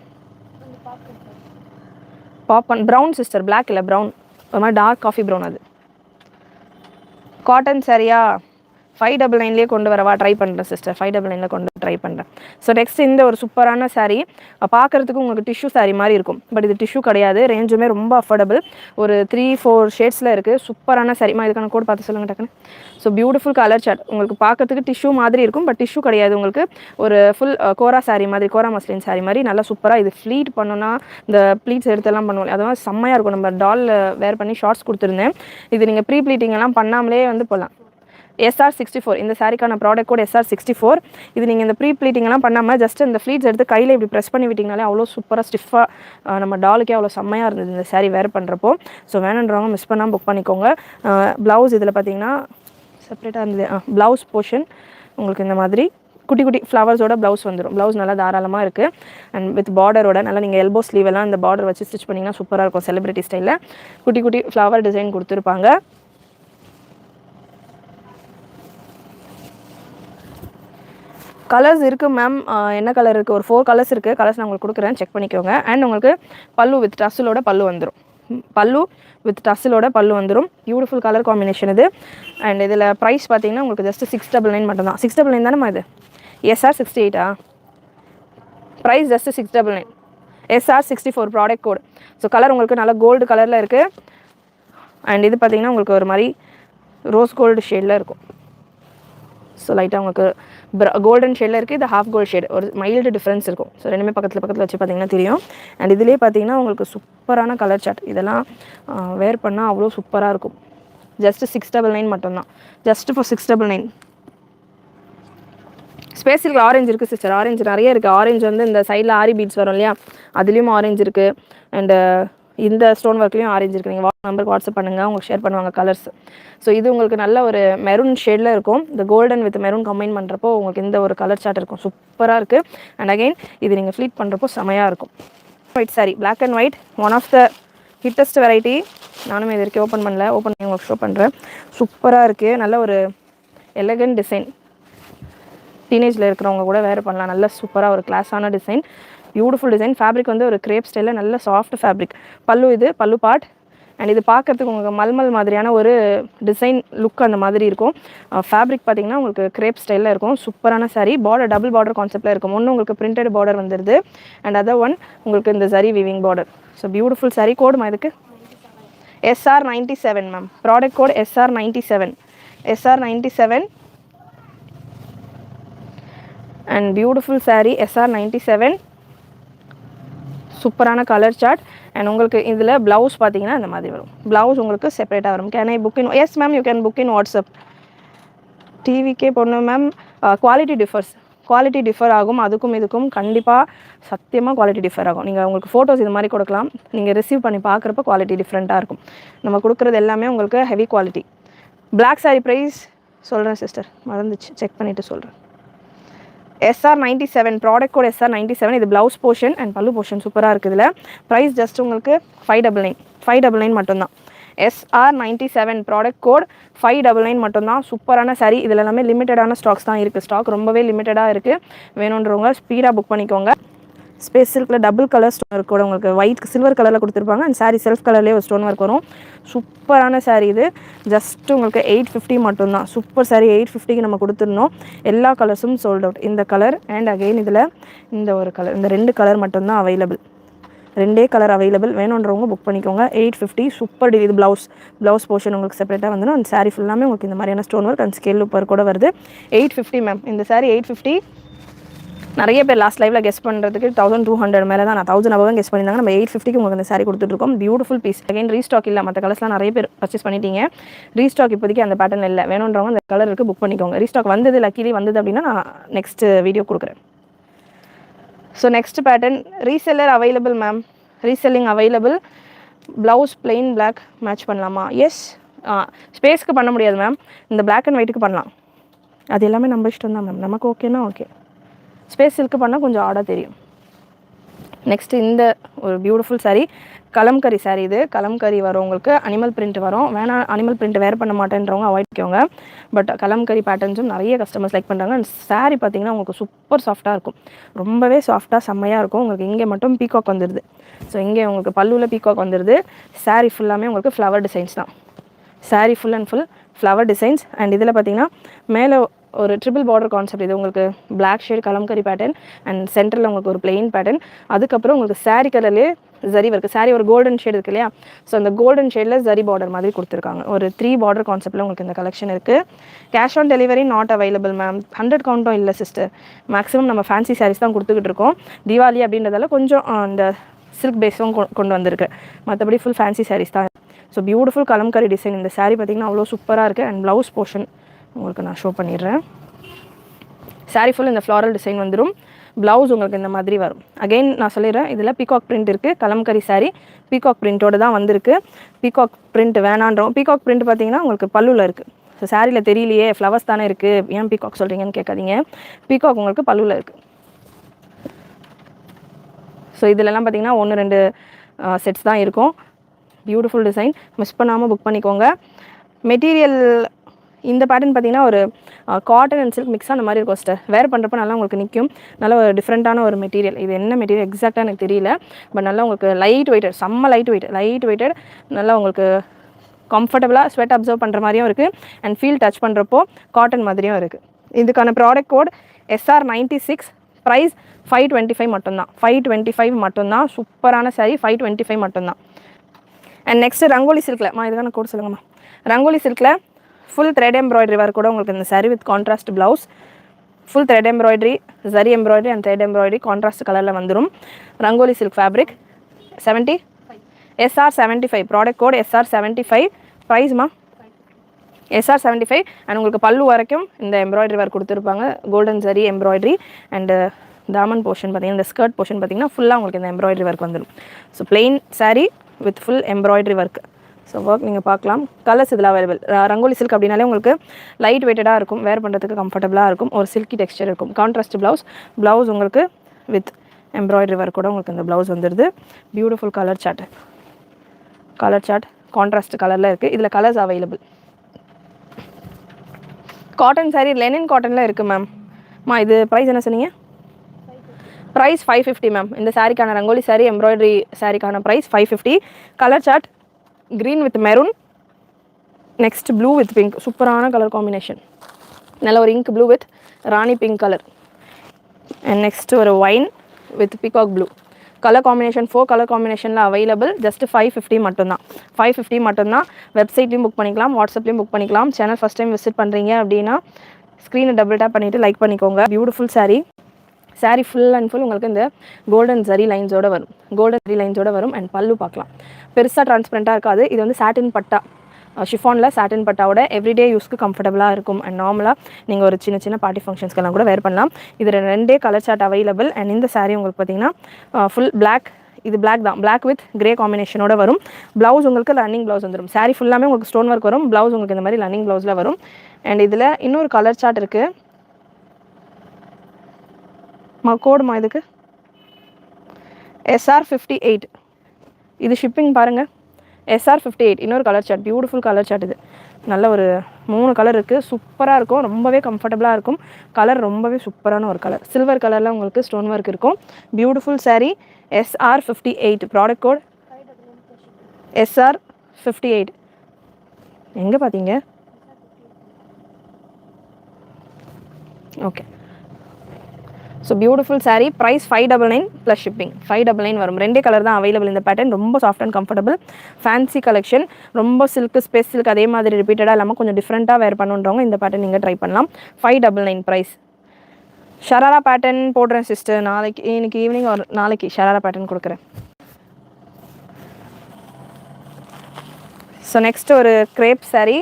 பாப்பன் ப்ரௌன் சிஸ்டர். பிளாக் இல்லை, ப்ரௌன். ஒரு மாதிரி டார்க் காஃபி ப்ரௌன். அது காட்டன் சாரியா? 599 கொண்டு வரவா? ட்ரை பண்ணுறேன் சிஸ்டர். 599 கொண்டு ட்ரை பண்ணுறேன். ஸோ நெக்ஸ்ட் இந்த ஒரு சூப்பரான சாரீ. பார்க்குறதுக்கு உங்களுக்கு டிஷ்யூ சாரீ மாதிரி இருக்கும், பட் இது டிஷ்யூ கிடையாது. ரேஞ்சுமே ரொம்ப அஃபோர்டபுள். ஒரு 3-4 ஷேட்ஸில் இருக்குது. சூப்பரான சாரீமா. இதுக்கான கோட் பார்த்து சொல்லுங்கள் டக்குன்னு. So beautiful colour chart. உங்களுக்கு பார்க்கறதுக்கு டிஷ்யூ மாதிரி இருக்கும், பட் டிஷ்யூ கிடையாது. உங்களுக்கு ஒரு ஃபுல் கோரா சாரீ மாதிரி, கோரா மஸ்லின் சாரீ மாதிரி நல்லா சூப்பராக. இது ஃப்ளீட் பண்ணோன்னா இந்த ப்ளீட்ஸ் எடுத்தெல்லாம் பண்ணுவோம், அதெல்லாம் செம்மையாக இருக்கும். நம்ம டாலில் வேர் பண்ணி ஷார்ட்ஸ் கொடுத்துருந்தேன். இது நீங்கள் ப்ரீ ப்ளீட்டிங் எல்லாம் பண்ணாமலே வந்து போகலாம். SR64 இந்த சாரிக்கான ப்ராடக்ட் கோட் SR64. இது நீங்கள் இந்த ப்ரீ ப்ளீட்டிங்லாம் பண்ணாமல் ஜஸ்ட் இந்த ஃப்ளீட்ஸ் எடுத்து கையில் இப்படி ப்ரெஸ் பண்ணி விட்டிங்கனாலே அவ்வளோ சூப்பராக ஸ்டிஃபாக நம்ம டாலுக்கே அவ்வளோ செம்மையாக இருந்தது இந்த சாரீ வேர் பண்ணுறப்போ. ஸோ வேணுன்றவங்க மிஸ் பண்ணாமல் புக் பண்ணிக்கோங்க. ப்ளவுஸ் இதில் பார்த்தீங்கன்னா செப்பரேட்டாக இருந்தது. ப்ளவுஸ் போர்ஷன் உங்களுக்கு இந்த மாதிரி குட்டி குட்டி ஃப்ளவர்ஸோட ப்ளவுஸ் வந்துடும். ப்ளவுஸ் நல்லா தாராளமாக இருக்குது. அண்ட் வித் பார்டரோட நல்லா நீங்கள் எல்போ ஸ்லீவ் எல்லாம் இந்த பார்டர் வச்சு ஸ்டிச் பண்ணிங்கன்னா சூப்பராக இருக்கும். செலிப்ரிட்டி ஸ்டைலில் குட்டி குட்டி ஃப்ளவர் டிசைன் கொடுத்துருப்பாங்க. கலர்ஸ் இருக்குது மேம். என்ன கலர் இருக்குது? ஒரு 4 கலர்ஸ் இருக்குது. கலர்ஸ் நான் உங்களுக்கு கொடுக்குறேன், செக் பண்ணிக்கோங்க. அண்ட் உங்களுக்கு பல்லு வித் டஸ்ஸிலோட பல்லு வந்துடும். பல்லு வித் டஸ்ஸிலோட பல்லு வந்துடும். பியூட்டிஃபுல் கலர் காம்பினேஷன் இது. அண்ட் இதில் ப்ரைஸ் பார்த்தீங்கன்னா உங்களுக்கு ஜஸ்ட் 699 மட்டும்தான். 699 தானேம்மா இது? SR68 price just 699. SR64 product code. So colour உங்களுக்கு நல்லா கோல்டு கலரில் இருக்குது. அண்ட் இது பார்த்தீங்கன்னா உங்களுக்கு ஒரு மாதிரி ரோஸ் கோல்டு ஷேடில் இருக்கும். ஸோ லைட்டாக உங்களுக்கு கோல்டன் ஷேடில் இருக்குது. இது ஹாஃப் கோல்டு ஷேட். ஒரு மைல்டு டிஃப்ரென்ஸ் இருக்கும். ஸோ ரெண்டுமே பக்கத்தில் வச்சு பார்த்தீங்கன்னா தெரியும். அண்ட் இதுலேயே பார்த்தீங்கன்னா உங்களுக்கு சூப்பரான கலர் சார்ட். இதெல்லாம் வேர் பண்ணால் அவ்வளோ சூப்பராக இருக்கும். ஜஸ்ட் 699 மட்டும்தான். Just for 699. ஸ்பேஸில் ஆரஞ்சு இருக்குது சிஸ்டர். ஆரஞ்சு நிறைய இருக்குது. ஆரஞ்சு வந்து இந்த சைடில் ஆரி பீட்ஸ் வரும் இல்லையா, அதுலேயும் ஆரஞ்சு இருக்குது. அண்டு இந்த ஸ்டோன் ஒர்க்லேயும் ஆரஞ்சு இருக்குது. நீங்கள் நம்பருக்கு வாட்ஸ்அப் பண்ணுங்கள், உங்களுக்கு ஷேர் பண்ணுவாங்க கலர்ஸ். ஸோ இது உங்களுக்கு நல்ல ஒரு மெரூன் ஷேடில் இருக்கும். இந்த கோல்டன் வித் மெரூன் கம்பைன் பண்ணுறப்போ உங்களுக்கு இந்த ஒரு கலர் சார்ட் இருக்கும். சூப்பராக இருக்குது. அண்ட் அகைன் இது நீங்கள் ஃப்ளீட் பண்ணுறப்போ செமையாக இருக்கும். White sari, black and white, one of the hittest variety. நானும் இது வரைக்கும் ஓப்பன் பண்ணல, ஓப்பன் பண்ணி உங்களுக்கு ஷோ பண்ணுறேன். சூப்பராக இருக்குது. நல்ல ஒரு எலகண்ட் டிசைன். டீனேஜில் இருக்கிறவங்க கூட வேறு பண்ணலாம். நல்ல சூப்பராக ஒரு கிளாஸான டிசைன். Beautiful design. ஃபேப்ரிக் வந்து ஒரு கிரேப் ஸ்டைலில் நல்ல சாஃப்ட் ஃபேப்ரிக். பல்லு இது பல்லு பார்ட். அண்ட் இது பார்க்கறதுக்கு உங்களுக்கு மல்மல் மாதிரியான ஒரு டிசைன் லுக் அந்த மாதிரி இருக்கும். ஃபேப்ரிக் பார்த்தீங்கன்னா உங்களுக்கு கிரேப் ஸ்டைலில் இருக்கும். சூப்பரான சாரீ. பார்டர் டபுள் பார்டர் கான்செப்டில் இருக்கும். ஒன்று உங்களுக்கு பிரிண்டட் பார்டர் வந்துடுது, அண்ட் அதர் ஒன் உங்களுக்கு இந்த zari weaving border. So beautiful sari. கோடுமா இதுக்கு? SR97 ma'am, product code SR97, SR97 and beautiful saree SR97, சூப்பரான கலர் சார்ட். அண்ட் உங்களுக்கு இதில் ப்ளவுஸ் பார்த்தீங்கன்னா இந்த மாதிரி வரும். ப்ளவுஸ் உங்களுக்கு செப்பரேட்டாக வரும். Can I book in? Yes ma'am, you can book in WhatsApp. டிவிக்கே பொண்ணு மேம், குவாலிட்டி டிஃபர் ஆகும். அதுக்கும் இதுக்கும் கண்டிப்பாக சத்தியமாக குவாலிட்டி டிஃபர் ஆகும். நீங்கள் உங்களுக்கு ஃபோட்டோஸ் இது மாதிரி கொடுக்கலாம், நீங்கள் ரிசீவ் பண்ணி பார்க்குறப்ப குவாலிட்டி டிஃப்ரெண்ட்டாக இருக்கும். நம்ம கொடுக்குறது எல்லாமே உங்களுக்கு heavy quality. Black saree price சொல்கிறேன் சிஸ்டர், மறந்துச்சு, செக் பண்ணிவிட்டு சொல்கிறேன். SR97, product code SR97. இது blouse portion and pallu portion சூப்பராக இருக்குது. இதில் ப்ரைஸ் ஜஸ்ட் உங்களுக்கு 599 மட்டும்தான். SR97 ப்ராடக்ட் கோட் 599 மட்டும்தான். சூப்பரான சாரீ. இதில் எல்லாமே லிமிட்டடான ஸ்டாக்ஸ் தான் இருக்குது. ஸ்டாக் ரொம்பவே லிமிட்டடாக இருக்குது. வேணுன்றவங்க ஸ்பீடாக புக் பண்ணிக்கோங்க. ஸ்பேஸ் சில்கில் டபுள் கலர் ஸ்டோன் ஒர்க் கூட உங்களுக்கு ஒயிட் சில்வர் கலரில் கொடுத்துருப்பாங்க. அண்ட் சாரீ செல்ஃப் கலர்லேயே ஒரு ஸ்டோன் ஒர்க் வரும். சூப்பரான சாரீ இது. ஜஸ்ட் உங்களுக்கு 850 மட்டும்தான். சூப்பர் சாரீ 850க்கு நம்ம கொடுத்துருந்தோம். எல்லா கலர்ஸும் சோல்ட் அவுட். இந்த கலர் அண்ட் அகெயின் இதில் இந்த ஒரு கலர், இந்த 2 கலர் மட்டும்தான் அவைலபிள். 2 colour available. வேணுன்றவங்க புக் பண்ணிக்கோங்க. 850 சூப்பர் டீல். இது ப்ளவுஸ் போர்ஷன் உங்களுக்கு செப்பரேட்டாக வந்துடும். அந்த சாரீ ஃபுல்லாமே உங்களுக்கு இந்த மாதிரியான ஸ்டோன் ஒர்க் அண்ட் ஸ்கேல் லூப்பர் கூட வருது. 850 மேம். இந்த சாரீ 850. நிறைய பேர் லாஸ்ட் லைவில் கெஸ் பண்ணுறதுக்கு 1200 மேலே தான், நான் 1000 above கெஸ் பண்ணியிருந்தாங்க. நம்ம 850க்கு உங்களுக்கு இந்த சாரீ கொடுத்துட்ருக்கோம். Beautiful piece. அகைன் ரீஸ்டாக் இல்லை, மற்ற கலர்ஸ்லாம் நிறைய பேர் பர்ச்சேஸ் பண்ணிட்டீங்க. ரீஸ்டாக் இப்போதைக்கு அந்த பேட்டர்ன் இல்லை. வேணுன்றவங்க அந்த கலருக்கு புக் பண்ணிக்கோங்க. ரீஸ்டாக் வந்தது, லக்கிலி வந்தது அப்படின்னா நான் நெக்ஸ்ட் வீடியோ கொடுக்குறேன். So next pattern reseller available ma'am, reselling available. Blouse plain black match பண்ணலாமா? எஸ். ஸ்பேஸ்க்கு பண்ண முடியாது மேம், இந்த பிளாக் அண்ட் ஒயிட்டுக்கு பண்ணலாம். அது எல்லாமே நம்ம இஷ்டம் தான் மேம். நமக்கு ஓகேனா ஓகே. ஸ்பேஸ் சில்க்கு பண்ணால் கொஞ்சம் ஆடாக தெரியும். நெக்ஸ்ட்டு இந்த ஒரு பியூட்டிஃபுல் சாரீ, கலம்கரி சாரீ. இது கலம்கரி வரும் உங்களுக்கு. அனிமல் பிரிண்ட் வரும். வேணாம் அனிமல் பிரிண்ட் வேர் பண்ண மாட்டேன்றவங்க அவாய்ட் பண்ணிக்கோங்க. பட் கலம்கரி பேட்டர்ன்ஸும் நிறைய கஸ்டமர்ஸ் லைக் பண்ணுறாங்க. அண்ட் சாரீ பார்த்தீங்கன்னா உங்களுக்கு சூப்பர் சாஃப்ட்டாக இருக்கும். ரொம்பவே சாஃப்ட்டாக செம்மையாக இருக்கும். உங்களுக்கு இங்கே மட்டும் பீகாக் வந்துடுது. ஸோ இங்கே உங்களுக்கு பல்லுவில் பீகாக் வந்துடுது. சாரீ ஃபுல்லாமே உங்களுக்கு ஃப்ளவர் டிசைன்ஸ் தான். Saree full and full flower designs. And இதில் பார்த்தீங்கன்னா மேலே ஒரு ட்ரிபிள் பார்டர் கான்செப்ட். இது உங்களுக்கு black shade kalamkari pattern and சென்டரில் உங்களுக்கு ஒரு பிளெயின் பேட்டர்ன். அதுக்கப்புறம் உங்களுக்கு சாரீ கலர்லேயே ஜரி இருக்குது. சாரீ ஒரு கோல்டன் ஷேட் இருக்குது இல்லையா? ஸோ அந்த கோல்டன் ஷேடில் ஜரி பார்டர் மாதிரி கொடுத்துருக்காங்க. ஒரு 3 பார்டர் கான்செப்ட்டில் உங்களுக்கு இந்த கலெக்ஷன் இருக்குது. Cash on delivery not available ma'am. 100 கவுண்ட்டும் இல்லை சிஸ்டர். மேக்ஸிமம் நம்ம ஃபேன்சி சாரீஸ் தான் கொடுத்துக்கிட்டு இருக்கோம். தீபாவளி அப்படின்றதால கொஞ்சம் அந்த சில்க் பேஸும் கொண்டு வந்திருக்கு. மற்றபடி ஃபுல் ஃபேன்சி சாரீஸ் தான். So beautiful kalamkari design. இந்த சாரீ பார்த்திங்கன்னா அவ்வளோ சூப்பராக இருக்குது. அண்ட் ப்ளவுஸ் போர்ஷன் உங்களுக்கு நான் ஷோ பண்ணிடுறேன். சாரீ ஃபுல் இந்த ஃப்ளாரல் டிசைன் வந்துடும். ப்ளவுஸ் உங்களுக்கு இந்த மாதிரி வரும். அகெயின் நான் சொல்லிடுறேன், இதில் பீகாக் பிரிண்ட் இருக்குது. கலம்கரி சாரீ பீகாக் பிரிண்ட்டோடு தான் வந்திருக்கு. பீகாக் பிரிண்ட் வேணான்றோம். பீகாக் பிரிண்ட் பார்த்தீங்கன்னா உங்களுக்கு பல்லுவில் இருக்குது. ஸோ சாரியில் தெரியலையே, ஃப்ளவர்ஸ் தானே இருக்குது, ஏன் பீகாக் சொல்கிறீங்கன்னு கேட்காதீங்க. பீகாக் உங்களுக்கு பல்லுவில் இருக்குது. ஸோ இதிலெல்லாம் பார்த்தீங்கன்னா 1-2 செட்ஸ் தான் இருக்கும். Beautiful design. மிஸ் பண்ணாமல் புக் பண்ணிக்கோங்க. மெட்டீரியல் இந்த பேட்டர்ன் பார்த்தீங்கன்னா ஒரு காட்டன் அண்ட் சில்க் மிக்ஸ் அந்த மாதிரி இருக்கும் சிஸ்டர். வேர் பண்ணுறப்ப நல்லா உங்களுக்கு நிற்கும். நல்ல ஒரு டிஃப்ரெண்ட்டான ஒரு மெட்டீரியல். இது என்ன மெட்டீரியல் எக்ஸாக்டாக எனக்கு தெரியல. பட் நல்லா உங்களுக்கு லைட் வெயிட்டட், செம்ம லைட் வெயிட்டட், நல்லா உங்களுக்கு கம்ஃபர்டபுளாக ஸ்வெட் அப்சர்வ் பண்ணுற மாதிரியும் இருக்குது. அண்ட் ஃபீல் டச் பண்ணுறப்போ காட்டன் மாதிரியும் இருக்குது. இதுக்கான ப்ராடக்ட் கோட் SR96. ப்ரைஸ் 525 மட்டும்தான். 525 மட்டும்தான். சூப்பரான சாரீ. 525 மட்டும்தான். அண்ட் நெக்ஸ்ட்டு ரங்கோலி சில்கில் இதுக்கான கோட் சொல்லுங்கம்மா. ரங்கோலி சில்கில் ஃபுல் த்ரெட் எம்ப்ராய்டரி ஒர்க் கூட உங்களுக்கு இந்த sari with contrast blouse. Full thread embroidery, zari embroidery and thread embroidery contrast கலரில் வந்துடும். Rangoli silk fabric. 70 SR75 product code SR75. ப்ரைஸ்மா SR75. அண்ட் உங்களுக்கு பல்லு வரைக்கும் இந்த எம்ப்ராய்டரி ஒர்க் கொடுத்துருப்பாங்க. கோல்டன் ஜரி எம்ப்ராய்டரி அண்டு தாமன் போர்ஷன் பார்த்தீங்கன்னா, இந்த ஸ்கர்ட் போர்ஷன் பார்த்தீங்கன்னா ஃபுல்லாக உங்களுக்கு இந்த எம்ப்ராய்டரி ஒர்க் வந்துடும். So plain sari with full embroidery work. So work நீங்கள் பார்க்கலாம். கலர்ஸ் இதில் அவைலபிள். ரங்கோலி சில்க் அப்படின்னாலே உங்களுக்கு லைட் வெயிட்டடாக இருக்கும். வேர் பண்ணுறதுக்கு கம்ஃபர்டபுளாக இருக்கும். ஒரு சில்கி டெக்ஸ்டர் இருக்கும். கான்ட்ராஸ்ட் ப்ளவுஸ் உங்களுக்கு வித் எம்ப்ராய்டரி ஒர்க் கூட உங்களுக்கு இந்த ப்ளவுஸ் வந்துடுது. பியூட்டிஃபுல் கலர் சார்ட் கான்ட்ராஸ்ட் கலரில் இருக்குது. இதில் colours available. Cotton sari linen காட்டனில் இருக்குது மேம். இது ப்ரைஸ் என்ன சொன்னீங்க? Price 550 ma'am. இந்த சாரீக்கான ரங்கோலி சாரீ எம்ப்ராய்டரி சாரீக்கான price 550. Colour chart green with maroon, next blue with pink. சூப்பரான கலர் காம்பினேஷன். நல்ல ஒரு ink blue with rani pink colour. And next ஒரு wine with peacock blue. Colour combination 4 colour காம்பினேஷனில் அவைலபிள். ஜஸ்ட் 550 மட்டும்தான். 550 மட்டும்தான். வெப்சைட்லையும் புக் பண்ணிக்கலாம், வாட்ஸ்அப்லேயும் புக் பண்ணிக்கலாம். சேனல் ஃபஸ்ட் டைம் விசிட் பண்ணுறீங்க அப்படின்னா ஸ்க்ரீனை டபுள் டேப் பண்ணிவிட்டு லைக் பண்ணிக்கோங்க. Beautiful saree. saree full and full உங்களுக்கு இந்த கோல்டன் ஜரி லைன்ஸோடு வரும். கோல்டன் ஜரி லைன்ஸோடு வரும். அண்ட் பல்லு பார்க்கலாம், பெருசாக டிரான்ஸ்பரண்ட்டாக இருக்காது. இது வந்து சாட்டின் பட்டா, ஷிஃபானில் சாட்டின் பட்டாவோட எவ்ரிடே யூஸ்க்கு கம்ஃபர்டபுளாக இருக்கும். அண்ட் நார்மலாக நீங்கள் ஒரு சின்ன சின்ன பார்ட்டி ஃபங்க்ஷன்ஸ்க்கெல்லாம் கூட வேர் பண்ணலாம். இதில் 2 கலர் சார்ட் அவைலபிள். அண்ட் இந்த saree உங்களுக்கு பார்த்தீங்கன்னா ஃபுல் பிளாக், இது பிளாக் தான், பிளாக் வித் கிரே காம்பினேஷனோட வரும். ப்ளவுஸ் உங்களுக்கு ரன்னிங் ப்ளவுஸ் வந்துடும். saree ஃபுல்லாமே உங்களுக்கு ஸ்டோன் ஒர்க் வரும். ப்ளவுஸ் உங்களுக்கு இந்த மாதிரி ரன்னிங் ப்ளவுஸில் வரும். அண்ட் இதில் இன்னொரு கலர் சார்ட் இருக்குது. கோடுமா இதுக்கு SR58. இது ஷிப்பிங் பாருங்கள், SR58. இன்னொரு colour chart, beautiful colour chart. இது நல்ல ஒரு 3 கலர் இருக்குது. சூப்பராக இருக்கும், ரொம்பவே கம்ஃபர்டபுளாக இருக்கும். கலர் ரொம்பவே சூப்பரான ஒரு கலர், சில்வர் கலரில் உங்களுக்கு ஸ்டோன் ஒர்க் இருக்கும். Beautiful saree. SR58 product code SR58. எங்கே பார்த்தீங்க? Okay. So beautiful saree. Price 599 plus shipping. 599 வரும். 2 கலர் தான் அவைலபிள். இந்த பேட்டர்ன் ரொம்ப soft and comfortable fancy collection. ரொம்ப சில்க், ஸ்பேஸ் சில்க் அதே மாதிரி ரிப்பீட்டடாக இல்லாமல் கொஞ்சம் டிஃப்ரெண்ட்டாக வேர் பண்ணுறவங்க இந்த பேட்டர்ன் நீங்கள் ட்ரை பண்ணலாம். 599 ப்ரைஸ். ஷராரா பேட்டர்ன் போடுறேன் சிஸ்டர், நாளைக்கு, இன்னைக்கு ஈவினிங் ஒரு நாளைக்கு ஷராரா பேட்டர்ன் கொடுக்குறேன். ஸோ நெக்ஸ்ட் ஒரு கிரேப் saree.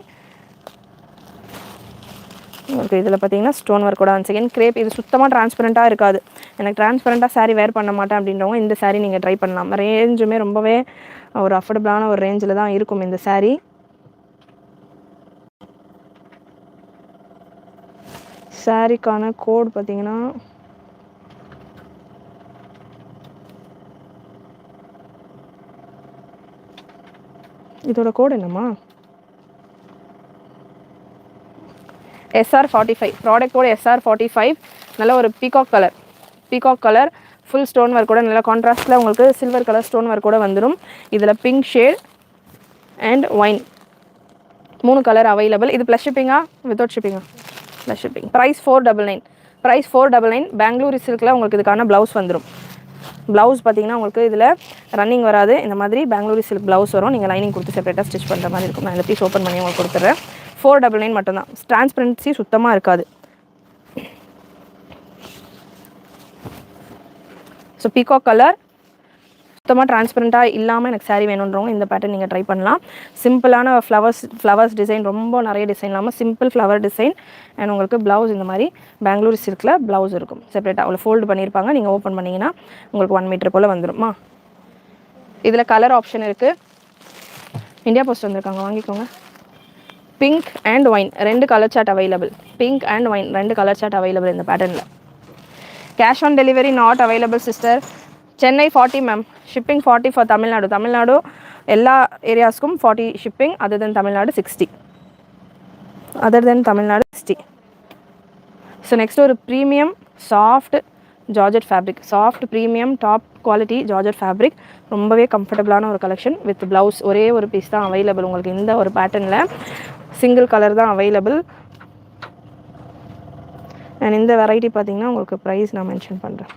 ஓகே, இதில் பார்த்தீங்கன்னா ஸ்டோன் ஒர்க் கூட ஒன் செகண்ட் கிரேப். இது சுத்தமாக டிரான்ஸ்பரண்ட்டாக இருக்காது. எனக்கு டிரான்ஸ்பரண்ட்டாக saree வேர் பண்ண மாட்டேன் அப்படின்றவங்க இந்த saree நீங்கள் ட்ரை பண்ணலாம். ரேஞ்சுமே ரொம்பவே ஒரு அஃபோர்டபுளான ஒரு ரேஞ்சில் தான் இருக்கும் இந்த saree. சாரிக்கான கோட் பார்த்தீங்கன்னா இதோட கோட் என்னம்மா? SR45 product code SR45. நல்ல ஒரு peacock colour full stone work கூட நல்ல கான்ட்ராஸ்ட்டில் உங்களுக்கு சில்வர் கலர் ஸ்டோன் ஒர்க் கூட வந்துடும். இதில் pink shade and wine 3 colour available. இது ப்ளஸ் ஷிப்பிங்கா வித்தவுட் ஷிப்பிங்கா? Plus shipping. Price 499. Price 499. Bangalori சில்கில் உங்களுக்கு இதுக்கான ப்ளவுஸ் வந்துடும். ப்ளவுஸ் பார்த்தீங்கன்னா உங்களுக்கு இதில் ரன்னிங் வராது. இந்த மாதிரி பெங்களூரி சில்க் ப்ளவுஸ் வரும். நீங்கள் லைனிங் கொடுத்து செப்பரேட்டாக ஸ்டிச் பண்ணுற மாதிரி இருக்கும். நான் இந்த பீஸ் ஓப்பன் பண்ணி உங்களுக்கு கொடுத்துட்றேன். 499 மட்டும்தான். டிரான்ஸ்பரன்சி சுத்தமாக இருக்காது. ஸோ பீகாக் கலர் சுத்தமாக டிரான்ஸ்பரண்ட்டாக இல்லாமல் எனக்கு saree வேணுன்றவங்க இந்த பேட்டர்ன் நீங்கள் ட்ரை பண்ணலாம். சிம்பிளான ஃப்ளவர்ஸ் டிசைன், ரொம்ப நிறைய டிசைன் இல்லாமல் சிம்பிள் ஃப்ளவர் டிசைன். அண்ட் உங்களுக்கு ப்ளவுஸ் இந்த மாதிரி பெங்களூரி சில்கில் ப்ளவுஸ் இருக்கும் செப்பரேட்டாக. அவ்வளோ ஃபோல்டு பண்ணியிருப்பாங்க. நீங்கள் ஓப்பன் பண்ணிங்கன்னா உங்களுக்கு 1 மீட்டர் போல் வந்துடும்மா. இதில் கலர் ஆப்ஷன் இருக்குது. இந்தியா போஸ்ட் வந்திருக்காங்க, வாங்கிக்கோங்க. Pink and wine 2 colour chart available. Pink and wine 2 colour chart available இந்த பேட்டர்னில். Cash on delivery not available sister. Chennai 40 ma'am, shipping 40 for Tamil Nadu. Tamil Nadu எல்லா ஏரியாஸ்க்கும் 40 shipping. Other than Tamil Nadu 60. So next ஒரு premium soft georgette fabric, soft premium top quality georgette fabric. ரொம்பவே கம்ஃபர்டபுளான ஒரு collection with blouse. ஒரே ஒரு piece தான் அவைலபிள் உங்களுக்கு இந்த ஒரு பேட்டர்னில். சிங்கிள் கலர் தான் அவைலபிள். அண்ட் இந்த வெரைட்டி பார்த்தீங்கன்னா உங்களுக்கு ப்ரைஸ் நான் மென்ஷன் பண்ணுறேன்.